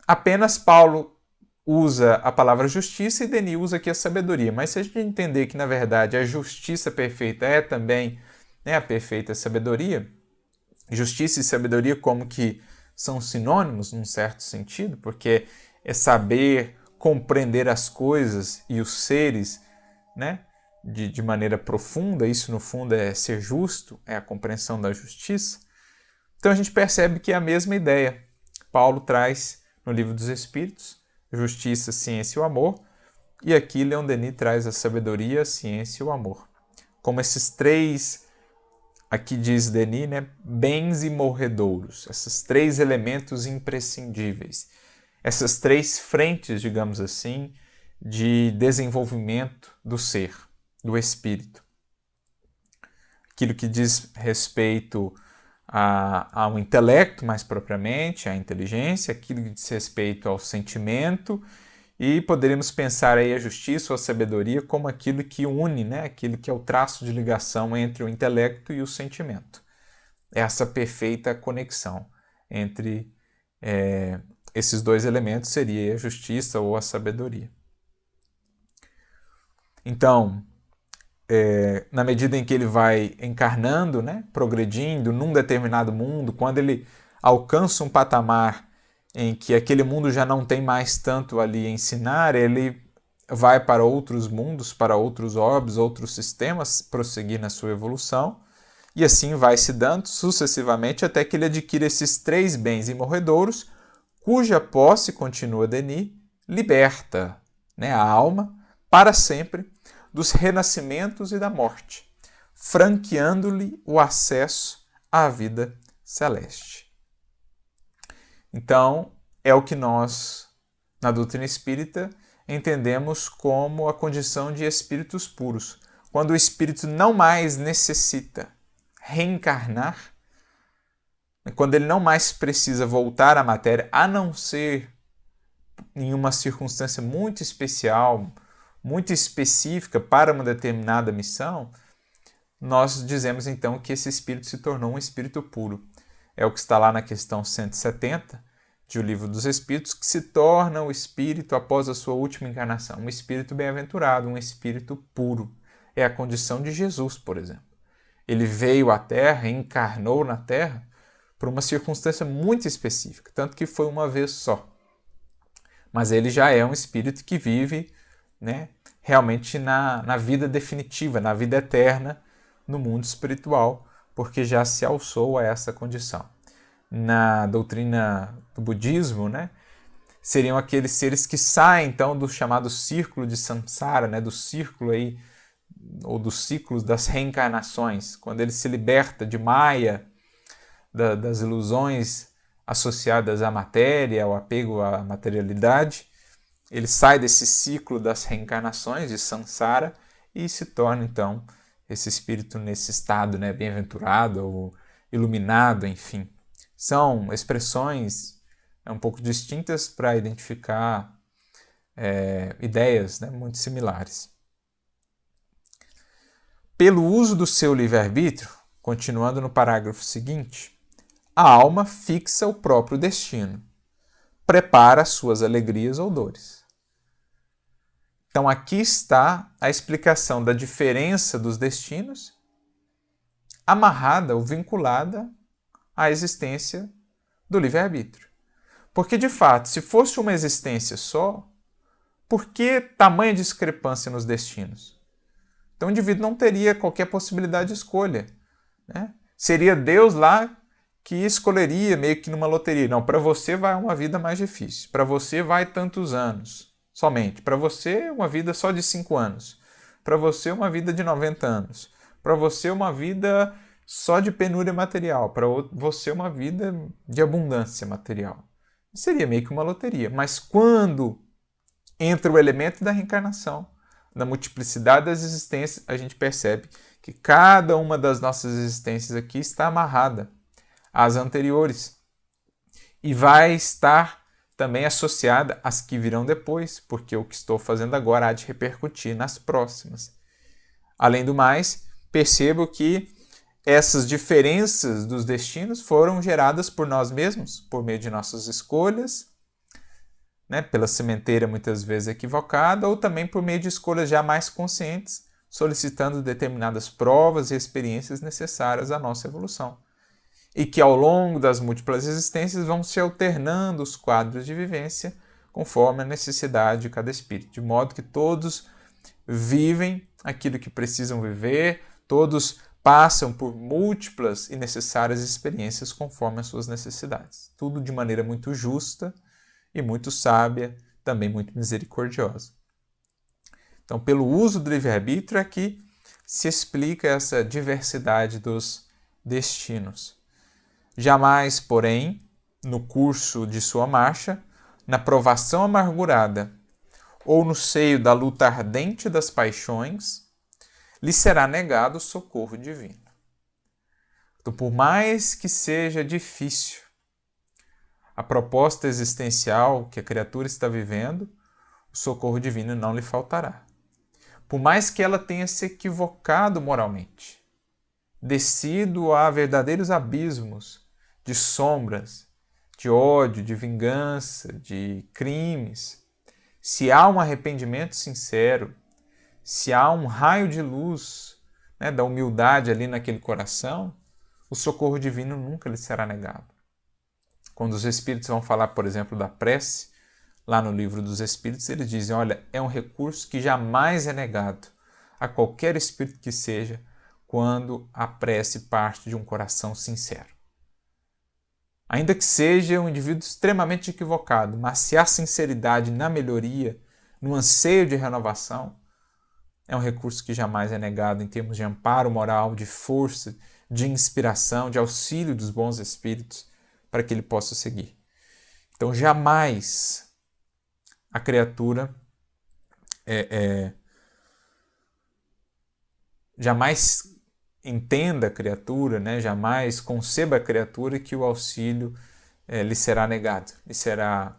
apenas Paulo usa a palavra justiça e Denis usa aqui a sabedoria. Mas se a gente entender que, na verdade, a justiça perfeita é também, né, a perfeita sabedoria, justiça e sabedoria como que são sinônimos num certo sentido, porque é saber compreender as coisas e os seres, né, de maneira profunda. Isso no fundo é ser justo, é a compreensão da justiça. Então a gente percebe que é a mesma ideia. Paulo traz no Livro dos Espíritos justiça, ciência e o amor, e aqui Leon Denis traz a sabedoria, a ciência e o amor. Como esses 3, aqui diz Denis, né, bens imorredouros, esses 3 elementos imprescindíveis, essas 3 frentes, digamos assim, de desenvolvimento do ser. do espírito. Aquilo que diz respeito ao intelecto, mais propriamente, à inteligência, aquilo que diz respeito ao sentimento, e poderíamos pensar aí a justiça ou a sabedoria como aquilo que une, né? Aquilo que é o traço de ligação entre o intelecto e o sentimento. Essa perfeita conexão entre esses dois elementos seria a justiça ou a sabedoria. Então, na medida em que ele vai encarnando, né, progredindo num determinado mundo, quando ele alcança um patamar em que aquele mundo já não tem mais tanto ali a ensinar, ele vai para outros mundos, para outros orbes, outros sistemas, prosseguir na sua evolução, e assim vai se dando sucessivamente até que ele adquira esses 3 bens imorredouros, cuja posse, continua Denis, liberta, né, a alma para sempre dos renascimentos e da morte, franqueando-lhe o acesso à vida celeste. Então, é o que nós, na doutrina espírita, entendemos como a condição de espíritos puros. Quando o espírito não mais necessita reencarnar, quando ele não mais precisa voltar à matéria, a não ser em uma circunstância muito especial, muito específica para uma determinada missão, nós dizemos então que esse espírito se tornou um espírito puro. É o que está lá na questão 170 de O Livro dos Espíritos, que se torna o espírito após a sua última encarnação. Um espírito bem-aventurado, um espírito puro. É a condição de Jesus, por exemplo. Ele veio à Terra, encarnou na Terra, por uma circunstância muito específica, tanto que foi uma vez só. Mas ele já é um espírito que vive, né, realmente na vida definitiva, na vida eterna, no mundo espiritual, porque já se alçou a essa condição. Na doutrina do budismo, né, seriam aqueles seres que saem então do chamado círculo de samsara, né, do círculo aí, ou dos ciclos das reencarnações, quando ele se liberta de Maya, das ilusões associadas à matéria, ao apego à materialidade, ele sai desse ciclo das reencarnações de samsara e se torna então esse espírito nesse estado, né, bem-aventurado ou iluminado, enfim. São expressões um pouco distintas para identificar ideias, né, muito similares. Pelo uso do seu livre-arbítrio, continuando no parágrafo seguinte, a alma fixa o próprio destino, prepara suas alegrias ou dores. Então aqui está a explicação da diferença dos destinos, amarrada ou vinculada à existência do livre-arbítrio. Porque, de fato, se fosse uma existência só, por que tamanha discrepância nos destinos? Então o indivíduo não teria qualquer possibilidade de escolha, né? Seria Deus lá que escolheria meio que numa loteria. Não, para você vai uma vida mais difícil, para você vai tantos anos somente, para você uma vida só de 5 anos, para você uma vida de 90 anos, para você uma vida só de penúria material, para você uma vida de abundância material. Seria meio que uma loteria. Mas quando entra o elemento da reencarnação, na multiplicidade das existências, a gente percebe que cada uma das nossas existências aqui está amarrada às anteriores e vai estar também associada às que virão depois, porque o que estou fazendo agora há de repercutir nas próximas. Além do mais, percebo que essas diferenças dos destinos foram geradas por nós mesmos, por meio de nossas escolhas, né, pela sementeira muitas vezes equivocada, ou também por meio de escolhas já mais conscientes, solicitando determinadas provas e experiências necessárias à nossa evolução. E que ao longo das múltiplas existências vão se alternando os quadros de vivência conforme a necessidade de cada espírito, de modo que todos vivem aquilo que precisam viver, todos passam por múltiplas e necessárias experiências conforme as suas necessidades. Tudo de maneira muito justa e muito sábia, também muito misericordiosa. Então, pelo uso do livre-arbítrio é que se explica essa diversidade dos destinos. Jamais, porém, no curso de sua marcha, na provação amargurada ou no seio da luta ardente das paixões, lhe será negado o socorro divino. Então, por mais que seja difícil a proposta existencial que a criatura está vivendo, o socorro divino não lhe faltará. Por mais que ela tenha se equivocado moralmente, descido a verdadeiros abismos de sombras, de ódio, de vingança, de crimes, se há um arrependimento sincero, se há um raio de luz, né, da humildade ali naquele coração, o socorro divino nunca lhe será negado. Quando os Espíritos vão falar, por exemplo, da prece, lá no Livro dos Espíritos, eles dizem, olha, é um recurso que jamais é negado a qualquer espírito que seja, quando a prece parte de um coração sincero. Ainda que seja um indivíduo extremamente equivocado, mas se há sinceridade na melhoria, no anseio de renovação, é um recurso que jamais é negado em termos de amparo moral, de força, de inspiração, de auxílio dos bons espíritos para que ele possa seguir. Então, jamais a criatura jamais entenda a criatura, né? Jamais conceba a criatura que o auxílio lhe será negado, lhe será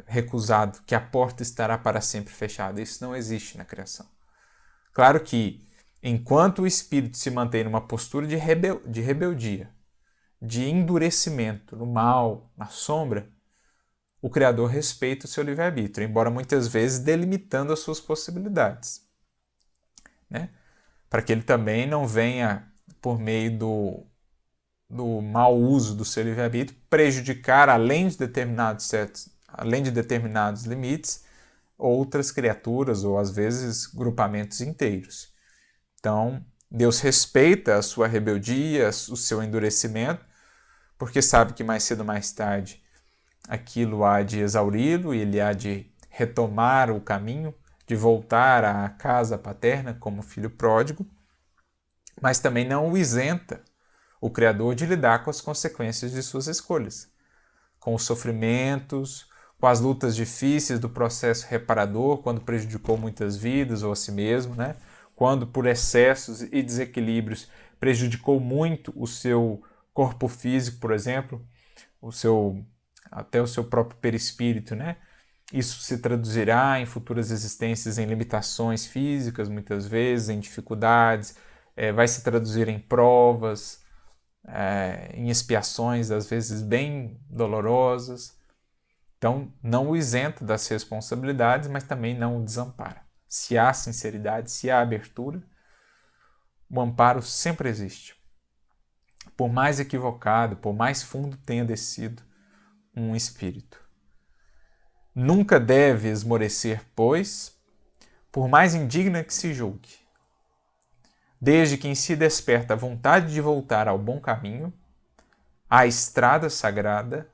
recusado, que a porta estará para sempre fechada. Isso não existe na criação. Claro que, enquanto o espírito se mantém numa postura de rebeldia, de endurecimento, no mal, na sombra, o Criador respeita o seu livre-arbítrio, embora muitas vezes delimitando as suas possibilidades, né? Para que ele também não venha, por meio do mau uso do seu livre-arbítrio, prejudicar, além de determinados limites, outras criaturas ou, às vezes, grupamentos inteiros. Então, Deus respeita a sua rebeldia, o seu endurecimento, porque sabe que mais cedo ou mais tarde aquilo há de exauri-lo e ele há de retomar o caminho, de voltar à casa paterna como filho pródigo, mas também não o isenta o Criador de lidar com as consequências de suas escolhas, com os sofrimentos, com as lutas difíceis do processo reparador, quando prejudicou muitas vidas ou a si mesmo, né? Quando por excessos e desequilíbrios prejudicou muito o seu corpo físico, por exemplo, até o seu próprio perispírito, né? Isso se traduzirá em futuras existências em limitações físicas, muitas vezes, em dificuldades, vai se traduzir em provas, em expiações, às vezes bem dolorosas. Então, não o isenta das responsabilidades, mas também não o desampara. Se há sinceridade, se há abertura, o amparo sempre existe. Por mais equivocado, por mais fundo tenha descido um espírito. Nunca deve esmorecer, pois, por mais indigna que se julgue. Desde que em si desperta a vontade de voltar ao bom caminho, à estrada sagrada,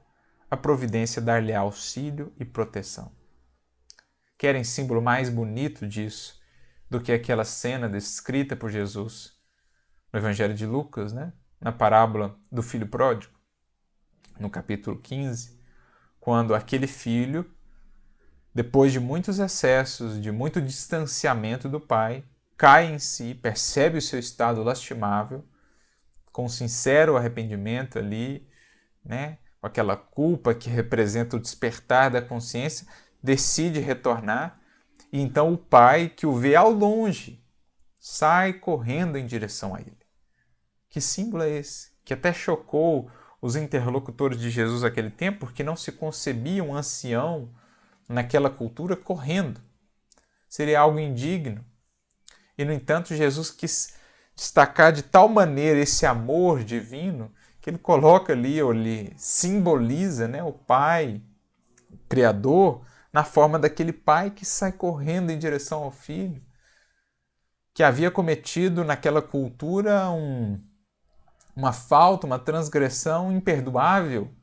a providência dar-lhe auxílio e proteção. Querem símbolo mais bonito disso do que aquela cena descrita por Jesus no Evangelho de Lucas, né? Na parábola do filho pródigo, no capítulo 15, quando aquele filho, depois de muitos excessos, de muito distanciamento do pai, cai em si, percebe o seu estado lastimável, com sincero arrependimento ali, né? Com aquela culpa que representa o despertar da consciência, decide retornar, e então o pai, que o vê ao longe, sai correndo em direção a ele. Que símbolo é esse? Que até chocou os interlocutores de Jesus naquele tempo, porque não se concebia um ancião naquela cultura correndo. Seria algo indigno. E, no entanto, Jesus quis destacar de tal maneira esse amor divino que ele coloca ali, ou ele simboliza, né, o Pai, o Criador, na forma daquele pai que sai correndo em direção ao filho, que havia cometido naquela cultura uma falta, uma transgressão imperdoável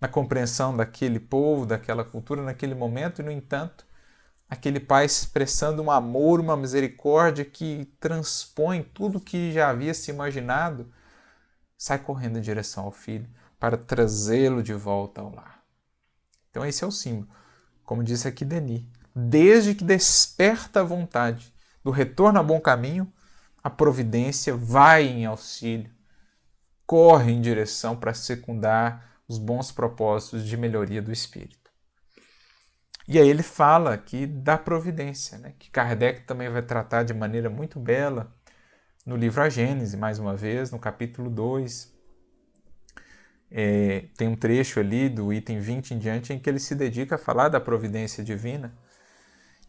na compreensão daquele povo, daquela cultura naquele momento, e, no entanto, aquele pai expressando um amor, uma misericórdia que transpõe tudo que já havia se imaginado, sai correndo em direção ao filho para trazê-lo de volta ao lar. Então esse é o símbolo, como disse aqui Denis, desde que desperta a vontade do retorno ao bom caminho, a providência vai em auxílio, corre em direção para secundar os bons propósitos de melhoria do espírito. E aí ele fala aqui da providência, né, que Kardec também vai tratar de maneira muito bela no livro A Gênese, mais uma vez, no capítulo 2. Tem um trecho ali do item 20 em diante em que ele se dedica a falar da providência divina.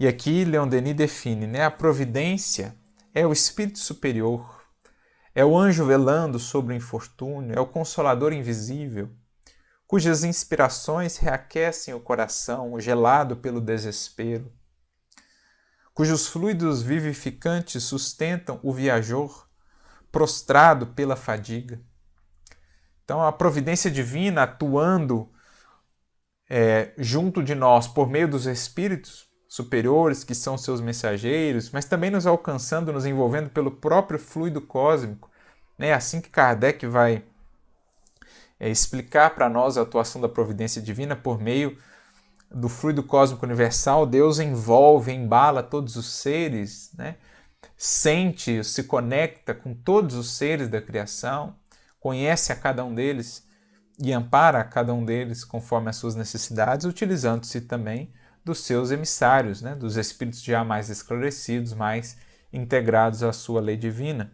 E aqui Leon Denis define, né, a providência é o espírito superior, é o anjo velando sobre o infortúnio, é o consolador invisível, cujas inspirações reaquecem o coração, gelado pelo desespero, cujos fluidos vivificantes sustentam o viajor, prostrado pela fadiga. Então, a providência divina atuando junto de nós por meio dos espíritos superiores, que são seus mensageiros, mas também nos alcançando, nos envolvendo pelo próprio fluido cósmico. É assim que Kardec vai explicar para nós a atuação da providência divina por meio do fluido cósmico universal. Deus envolve, embala todos os seres, né? Sente, se conecta com todos os seres da criação, conhece a cada um deles e ampara a cada um deles conforme as suas necessidades, utilizando-se também dos seus emissários, né? Dos espíritos já mais esclarecidos, mais integrados à sua lei divina.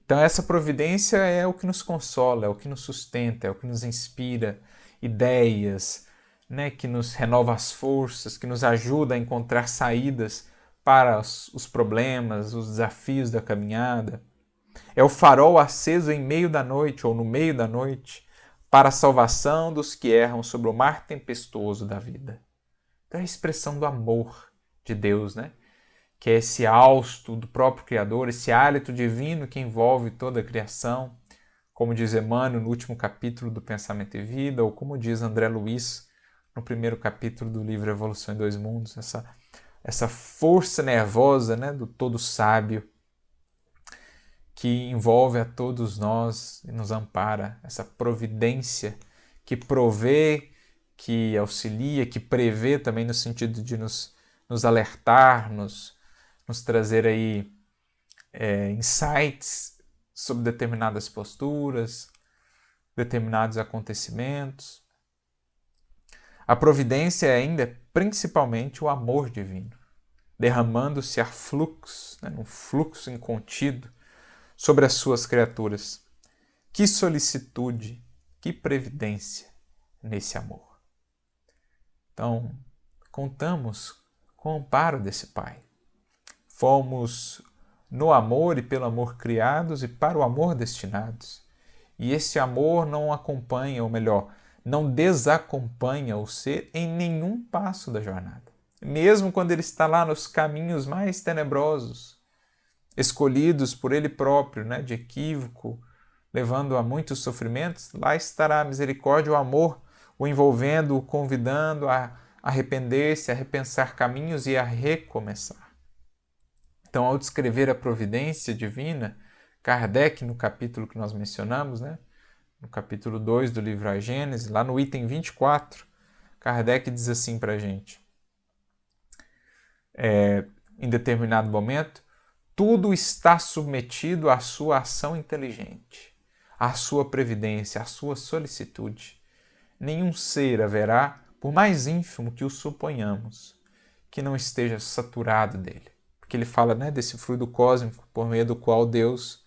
Então essa providência é o que nos consola, é o que nos sustenta, é o que nos inspira ideias, né? Que nos renova as forças, que nos ajuda a encontrar saídas para os problemas, os desafios da caminhada. É o farol aceso em meio da noite ou no meio da noite para a salvação dos que erram sobre o mar tempestuoso da vida. Então é a expressão do amor de Deus, né? Que é esse hausto do próprio Criador, esse hálito divino que envolve toda a criação, como diz Emmanuel no último capítulo do Pensamento e Vida, ou como diz André Luiz no primeiro capítulo do livro Evolução em Dois Mundos, essa força nervosa, né, do todo sábio que envolve a todos nós e nos ampara, essa providência que provê, que auxilia, que prevê também no sentido de nos alertar, nos trazer aí insights sobre determinadas posturas, determinados acontecimentos. A providência ainda é principalmente o amor divino, derramando-se a fluxo, né, num fluxo incontido, sobre as suas criaturas. Que solicitude, que previdência nesse amor. Então, contamos com o amparo desse Pai. Fomos no amor e pelo amor criados e para o amor destinados. E esse amor não acompanha, ou melhor, não desacompanha o ser em nenhum passo da jornada. Mesmo quando ele está lá nos caminhos mais tenebrosos, escolhidos por ele próprio, né, de equívoco, levando a muitos sofrimentos, lá estará a misericórdia, o amor, o envolvendo, o convidando a arrepender-se, a repensar caminhos e a recomeçar. Então, ao descrever a providência divina, Kardec, no capítulo que nós mencionamos, né, no capítulo 2 do livro A Gênese, lá no item 24, Kardec diz assim para a gente, em determinado momento, tudo está submetido à sua ação inteligente, à sua previdência, à sua solicitude. Nenhum ser haverá, por mais ínfimo que o suponhamos, que não esteja saturado dele. Porque ele fala, né, desse fluido cósmico por meio do qual Deus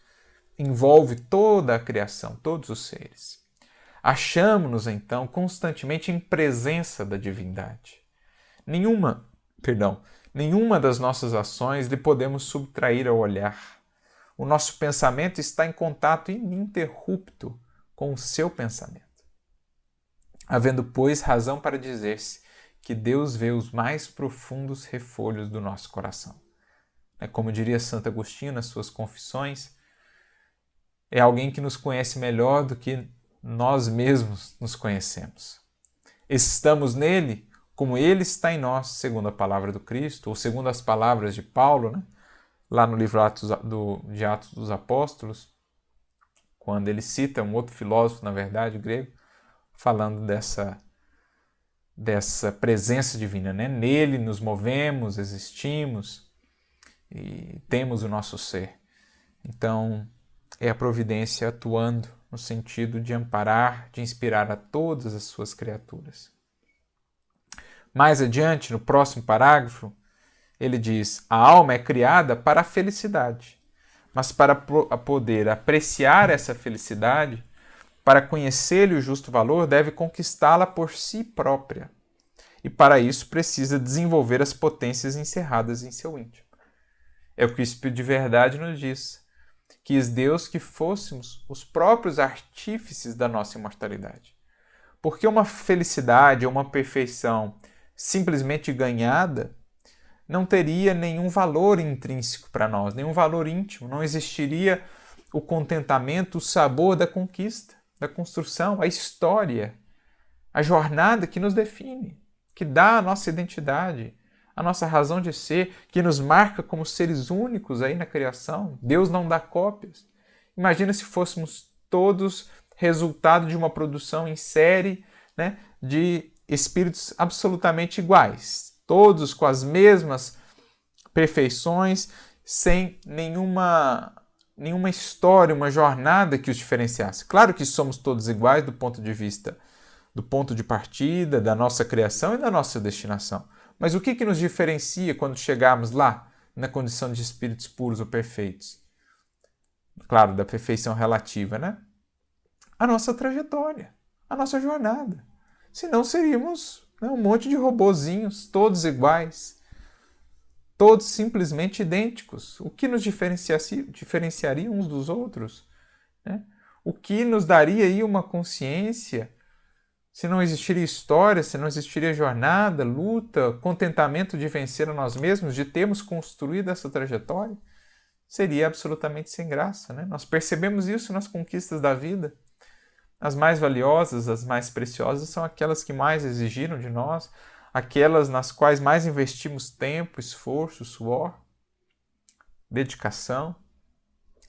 envolve toda a criação, todos os seres. Achamos-nos, então, constantemente em presença da divindade. Nenhuma das nossas ações lhe podemos subtrair ao olhar. O nosso pensamento está em contato ininterrupto com o seu pensamento. Havendo, pois, razão para dizer-se que Deus vê os mais profundos refolhos do nosso coração. Como diria Santo Agostinho nas suas Confissões, é alguém que nos conhece melhor do que nós mesmos nos conhecemos. Estamos nele como ele está em nós, segundo a palavra do Cristo, ou segundo as palavras de Paulo, né? Lá no livro de Atos dos Apóstolos, quando ele cita um outro filósofo, na verdade, grego, falando dessa presença divina, né? Nele nos movemos, existimos, e temos o nosso ser. Então, é a providência atuando no sentido de amparar, de inspirar a todas as suas criaturas. Mais adiante, no próximo parágrafo, ele diz: a alma é criada para a felicidade, mas para poder apreciar essa felicidade, para conhecer-lhe o justo valor, deve conquistá-la por si própria. E para isso precisa desenvolver as potências encerradas em seu íntimo. É o que o Espírito de verdade nos diz. Quis Deus que fôssemos os próprios artífices da nossa imortalidade. Porque uma felicidade ou uma perfeição simplesmente ganhada não teria nenhum valor intrínseco para nós, nenhum valor íntimo. Não existiria o contentamento, o sabor da conquista, da construção, a história, a jornada que nos define, que dá a nossa identidade, a nossa razão de ser, que nos marca como seres únicos aí na criação. Deus não dá cópias. Imagina se fôssemos todos resultado de uma produção em série, né, de espíritos absolutamente iguais, todos com as mesmas perfeições, sem nenhuma história, uma jornada que os diferenciasse. Claro que somos todos iguais do ponto de vista do ponto de partida, da nossa criação e da nossa destinação. Mas o que nos diferencia quando chegarmos lá, na condição de espíritos puros ou perfeitos? Claro, da perfeição relativa, né? A nossa trajetória, a nossa jornada. Senão seríamos, né, um monte de robozinhos, todos iguais, todos simplesmente idênticos. O que nos diferenciaria uns dos outros? Né? O que nos daria aí uma consciência? Se não existiria história, se não existiria jornada, luta, contentamento de vencer a nós mesmos, de termos construído essa trajetória, seria absolutamente sem graça, né? Nós percebemos isso nas conquistas da vida. As mais valiosas, as mais preciosas são aquelas que mais exigiram de nós, aquelas nas quais mais investimos tempo, esforço, suor, dedicação.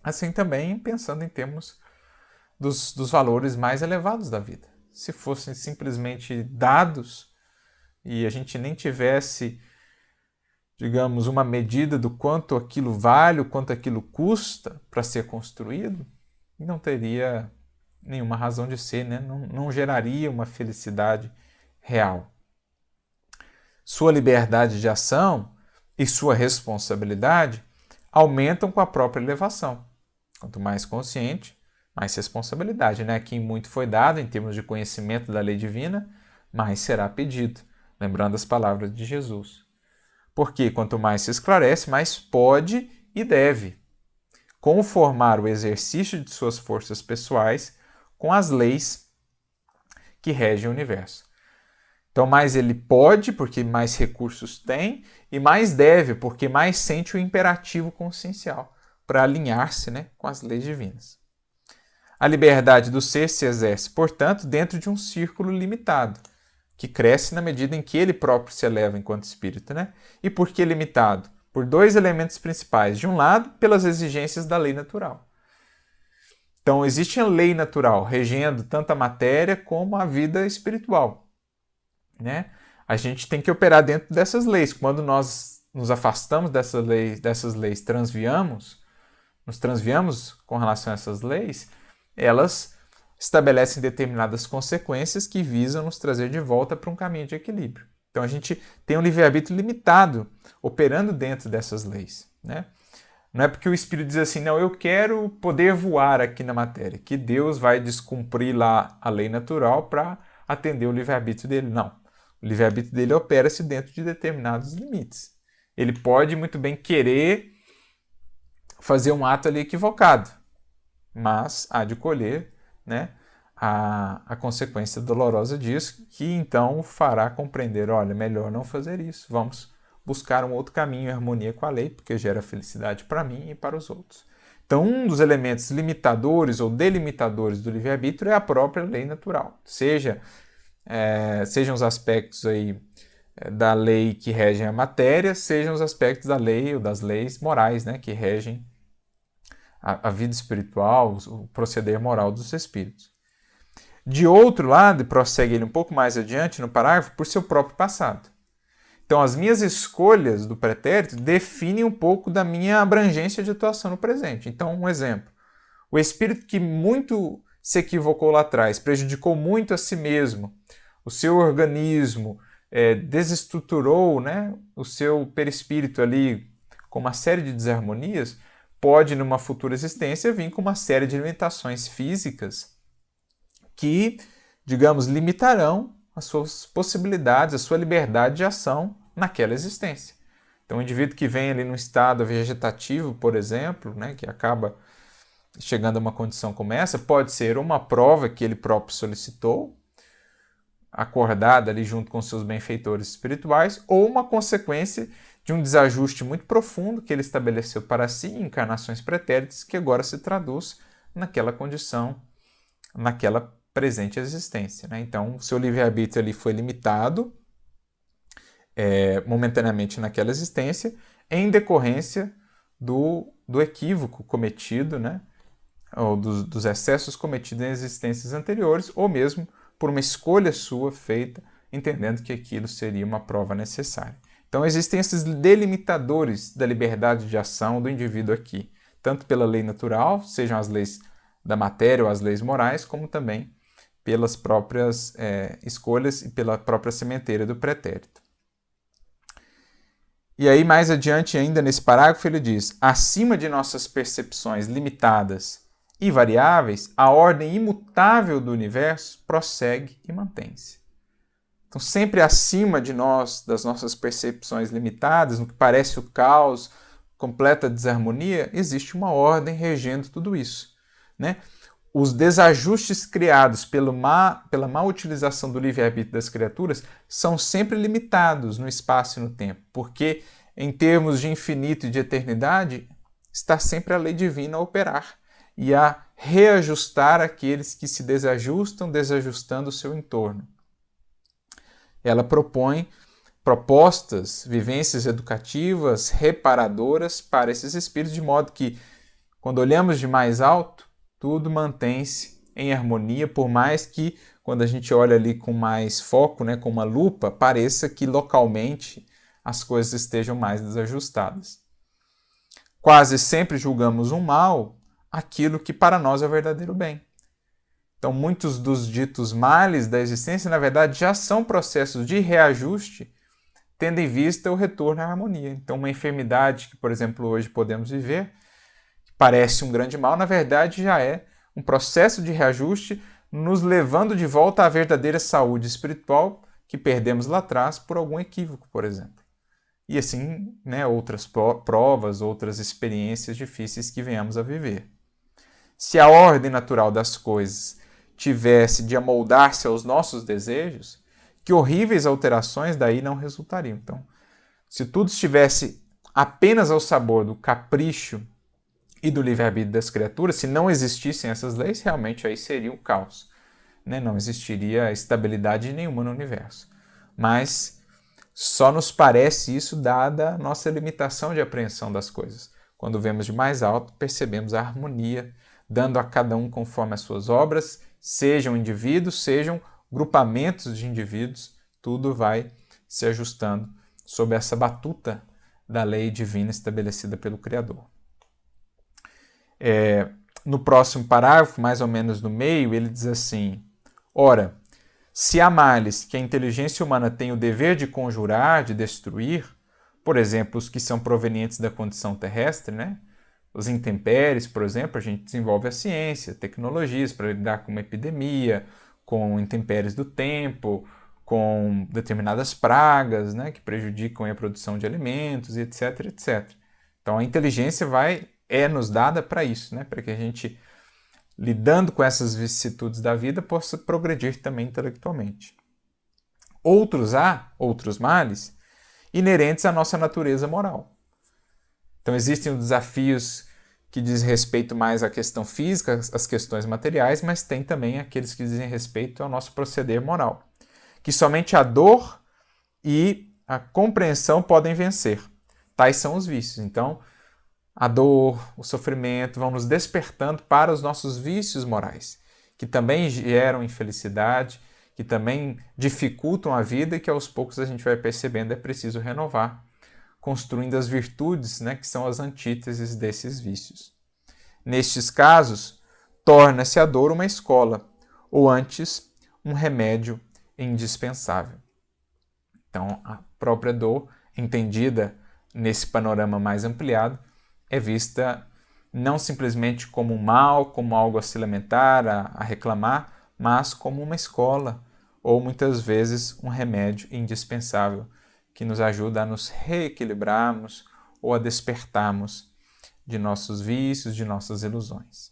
Assim também pensando em termos dos valores mais elevados da vida. Se fossem simplesmente dados e a gente nem tivesse, digamos, uma medida do quanto aquilo vale, o quanto aquilo custa para ser construído, não teria nenhuma razão de ser, né? Não geraria uma felicidade real. Sua liberdade de ação e sua responsabilidade aumentam com a própria elevação. Quanto mais consciente, mais responsabilidade, né? Quem muito foi dado em termos de conhecimento da lei divina, mais será pedido. Lembrando as palavras de Jesus. Porque quanto mais se esclarece, mais pode e deve conformar o exercício de suas forças pessoais com as leis que regem o universo. Então, mais ele pode, porque mais recursos tem, e mais deve, porque mais sente o imperativo consciencial para alinhar-se, né, com as leis divinas. A liberdade do ser se exerce, portanto, dentro de um círculo limitado, que cresce na medida em que ele próprio se eleva enquanto espírito, né? E por que limitado? Por dois elementos principais. De um lado, pelas exigências da lei natural. Então, existe a lei natural regendo tanto a matéria como a vida espiritual, né? A gente tem que operar dentro dessas leis. Quando nós nos afastamos dessas leis, nos transviamos com relação a essas leis, elas estabelecem determinadas consequências que visam nos trazer de volta para um caminho de equilíbrio. Então a gente tem um livre-arbítrio limitado operando dentro dessas leis, né? Não é porque o Espírito diz assim, não, eu quero poder voar aqui na matéria, que Deus vai descumprir lá a lei natural para atender o livre-arbítrio dele. Não. O livre-arbítrio dele opera-se dentro de determinados limites. Ele pode muito bem querer fazer um ato ali equivocado, mas há de colher, né, a consequência dolorosa disso, que então fará compreender, olha, melhor não fazer isso, vamos buscar um outro caminho em harmonia com a lei, porque gera felicidade para mim e para os outros. Então, um dos elementos limitadores ou delimitadores do livre-arbítrio é a própria lei natural, sejam os aspectos aí da lei que regem a matéria, sejam os aspectos da lei ou das leis morais, né, que regem a vida espiritual, o proceder moral dos espíritos. De outro lado, prossegue ele um pouco mais adiante no parágrafo, por seu próprio passado. Então, as minhas escolhas do pretérito definem um pouco da minha abrangência de atuação no presente. Então, um exemplo. O espírito que muito se equivocou lá atrás, prejudicou muito a si mesmo, o seu organismo, desestruturou, né, o seu perispírito ali com uma série de desarmonias, pode, numa futura existência, vir com uma série de limitações físicas que, digamos, limitarão as suas possibilidades, a sua liberdade de ação naquela existência. Então, o indivíduo que vem ali num estado vegetativo, por exemplo, né, que acaba chegando a uma condição como essa, pode ser uma prova que ele próprio solicitou, acordada ali junto com seus benfeitores espirituais, ou uma consequência de um desajuste muito profundo que ele estabeleceu para si em encarnações pretéritas, que agora se traduz naquela condição, naquela presente existência. Né? Então, o seu livre-arbítrio ali foi limitado momentaneamente naquela existência, em decorrência do equívoco cometido, né? Ou dos excessos cometidos em existências anteriores, ou mesmo por uma escolha sua feita, entendendo que aquilo seria uma prova necessária. Então existem esses delimitadores da liberdade de ação do indivíduo aqui, tanto pela lei natural, sejam as leis da matéria ou as leis morais, como também pelas próprias escolhas e pela própria sementeira do pretérito. E aí, mais adiante ainda nesse parágrafo, ele diz: acima de nossas percepções limitadas e variáveis, a ordem imutável do universo prossegue e mantém-se. Então, sempre acima de nós, das nossas percepções limitadas, no que parece o caos, completa desarmonia, existe uma ordem regendo tudo isso. Né? Os desajustes criados pela má utilização do livre-arbítrio das criaturas são sempre limitados no espaço e no tempo, porque, em termos de infinito e de eternidade, está sempre a lei divina a operar e a reajustar aqueles que se desajustam, desajustando o seu entorno. Ela propõe propostas, vivências educativas, reparadoras para esses espíritos, de modo que, quando olhamos de mais alto, tudo mantém-se em harmonia, por mais que, quando a gente olha ali com mais foco, né, com uma lupa, pareça que localmente as coisas estejam mais desajustadas. Quase sempre julgamos um mal aquilo que para nós é o verdadeiro bem. Então, muitos dos ditos males da existência, na verdade, já são processos de reajuste, tendo em vista o retorno à harmonia. Então, uma enfermidade que, por exemplo, hoje podemos viver, que parece um grande mal, na verdade já é um processo de reajuste, nos levando de volta à verdadeira saúde espiritual que perdemos lá atrás por algum equívoco, por exemplo. E assim, né, outras provas, outras experiências difíceis que venhamos a viver. Se a ordem natural das coisas tivesse de amoldar-se aos nossos desejos, que horríveis alterações daí não resultariam. Então, se tudo estivesse apenas ao sabor do capricho e do livre-arbítrio das criaturas, se não existissem essas leis, realmente aí seria um caos. Né? Não existiria estabilidade nenhuma no universo. Mas só nos parece isso dada a nossa limitação de apreensão das coisas. Quando vemos de mais alto, percebemos a harmonia, dando a cada um conforme as suas obras, sejam indivíduos, sejam grupamentos de indivíduos, tudo vai se ajustando sob essa batuta da lei divina estabelecida pelo Criador. No próximo parágrafo, mais ou menos no meio, ele diz assim: ora, se há males que a inteligência humana tem o dever de conjurar, de destruir, por exemplo, os que são provenientes da condição terrestre, né? Os intempéries, por exemplo, a gente desenvolve a ciência, tecnologias para lidar com uma epidemia, com intempéries do tempo, com determinadas pragas, né, que prejudicam a produção de alimentos, etc, etc. Então a inteligência é nos dada para isso, né, para que a gente, lidando com essas vicissitudes da vida, possa progredir também intelectualmente. Outros males inerentes à nossa natureza moral. Então existem os desafios que dizem respeito mais à questão física, às questões materiais, mas tem também aqueles que dizem respeito ao nosso proceder moral, que somente a dor e a compreensão podem vencer. Tais são os vícios. Então, a dor, o sofrimento vão nos despertando para os nossos vícios morais, que também geram infelicidade, que também dificultam a vida e que aos poucos a gente vai percebendo é preciso renovar, construindo as virtudes, né, que são as antíteses desses vícios. Nestes casos, torna-se a dor uma escola, ou antes, um remédio indispensável. Então, a própria dor, entendida nesse panorama mais ampliado, é vista não simplesmente como um mal, como algo a se lamentar, a reclamar, mas como uma escola, ou muitas vezes um remédio indispensável, que nos ajuda a nos reequilibrarmos ou a despertarmos de nossos vícios, de nossas ilusões.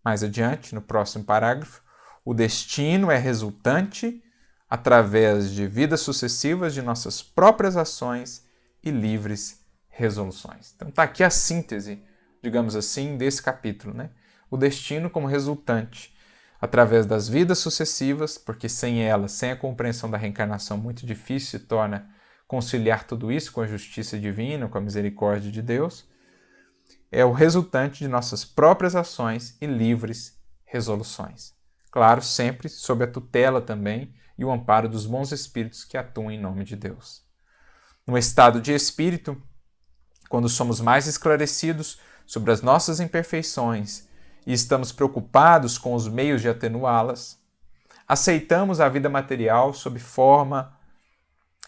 Mais adiante, no próximo parágrafo, o destino é resultante através de vidas sucessivas de nossas próprias ações e livres resoluções. Então está aqui a síntese, digamos assim, desse capítulo, né? O destino como resultante através das vidas sucessivas, porque sem elas, sem a compreensão da reencarnação, muito difícil se torna conciliar tudo isso com a justiça divina, com a misericórdia de Deus, é o resultante de nossas próprias ações e livres resoluções. Claro, sempre sob a tutela também e o amparo dos bons espíritos que atuam em nome de Deus. No estado de espírito, quando somos mais esclarecidos sobre as nossas imperfeições e estamos preocupados com os meios de atenuá-las, aceitamos a vida material sob forma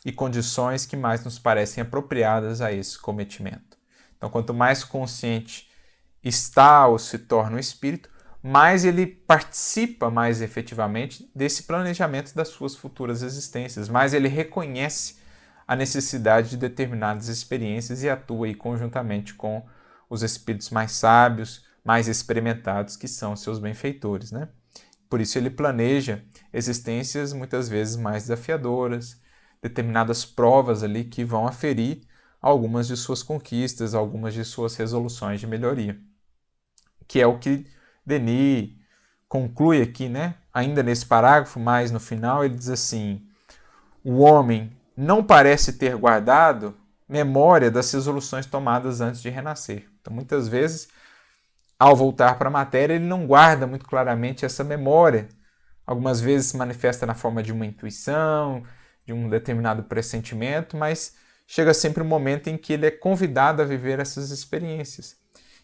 e condições que mais nos parecem apropriadas a esse cometimento. Então, quanto mais consciente está ou se torna o espírito, mais ele participa mais efetivamente desse planejamento das suas futuras existências, mais ele reconhece a necessidade de determinadas experiências e atua aí conjuntamente com os espíritos mais sábios, mais experimentados, que são seus benfeitores, né? Por isso ele planeja existências muitas vezes mais desafiadoras, determinadas provas ali que vão aferir algumas de suas conquistas, algumas de suas resoluções de melhoria. Que é o que Denis conclui aqui, né? Ainda nesse parágrafo, mais no final, ele diz assim: o homem não parece ter guardado memória das resoluções tomadas antes de renascer. Então, muitas vezes, ao voltar para a matéria, ele não guarda muito claramente essa memória. Algumas vezes se manifesta na forma de uma intuição, de um determinado pressentimento, mas chega sempre um momento em que ele é convidado a viver essas experiências.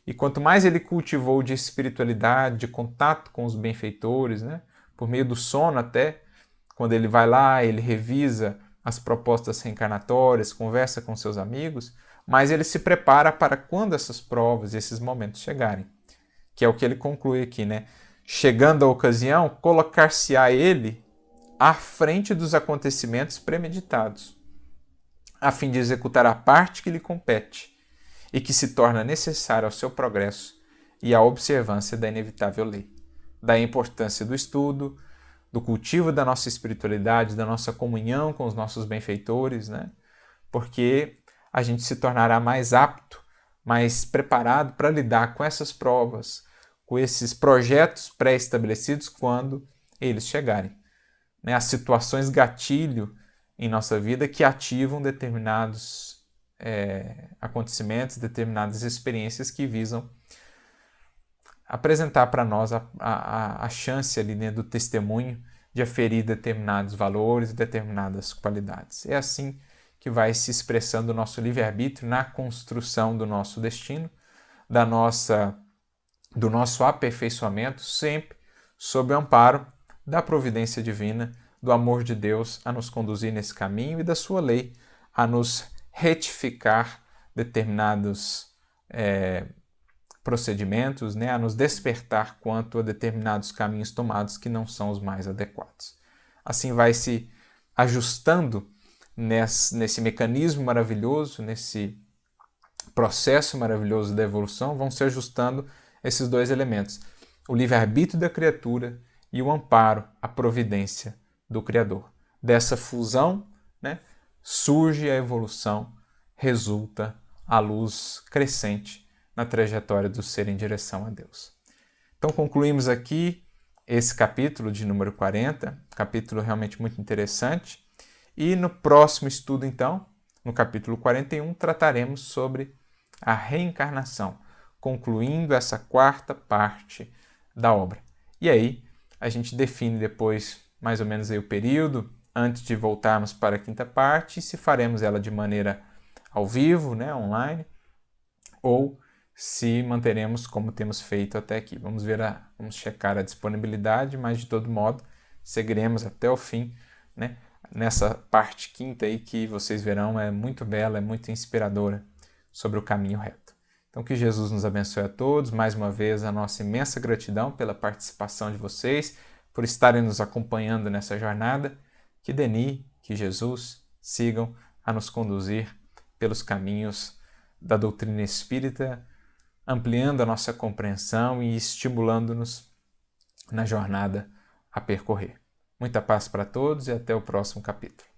E quanto mais ele cultivou de espiritualidade, de contato com os benfeitores, né, por meio do sono até, quando ele vai lá, ele revisa as propostas reencarnatórias, conversa com seus amigos, mas ele se prepara para quando essas provas e esses momentos chegarem. Que é o que ele conclui aqui, né? Chegando a ocasião, colocar-se-á ele à frente dos acontecimentos premeditados, a fim de executar a parte que lhe compete e que se torna necessária ao seu progresso e à observância da inevitável lei. Da importância do estudo, do cultivo da nossa espiritualidade, da nossa comunhão com os nossos benfeitores, né? Porque a gente se tornará mais apto, mais preparado para lidar com essas provas, com esses projetos pré-estabelecidos quando eles chegarem. Né? As situações gatilho em nossa vida que ativam determinados acontecimentos, determinadas experiências que visam apresentar para nós a chance ali, né, do testemunho de aferir determinados valores, determinadas qualidades. É assim que vai se expressando o nosso livre-arbítrio na construção do nosso destino, do nosso aperfeiçoamento, sempre sob o amparo da providência divina, do amor de Deus a nos conduzir nesse caminho e da sua lei a nos retificar determinados procedimentos, né, a nos despertar quanto a determinados caminhos tomados que não são os mais adequados. Assim vai se ajustando nesse mecanismo maravilhoso, nesse processo maravilhoso da evolução, vão se ajustando esses dois elementos, o livre-arbítrio da criatura e o amparo, a providência do Criador. Dessa fusão, né, surge a evolução, resulta a luz crescente na trajetória do ser em direção a Deus. Então concluímos aqui esse capítulo de número 40, capítulo realmente muito interessante, e no próximo estudo, então, no capítulo 41, trataremos sobre a reencarnação, concluindo essa quarta parte da obra. E aí a gente define depois, mais ou menos aí o período antes de voltarmos para a quinta parte, e se faremos ela de maneira ao vivo, né, online, ou se manteremos como temos feito até aqui. Vamos checar a disponibilidade, mas de todo modo seguiremos até o fim, né? Nessa parte quinta aí que vocês verão é muito bela, é muito inspiradora sobre o caminho reto. Então que Jesus nos abençoe a todos, mais uma vez a nossa imensa gratidão pela participação de vocês, por estarem nos acompanhando nessa jornada, que Denis, que Jesus sigam a nos conduzir pelos caminhos da doutrina espírita, ampliando a nossa compreensão e estimulando-nos na jornada a percorrer. Muita paz para todos e até o próximo capítulo.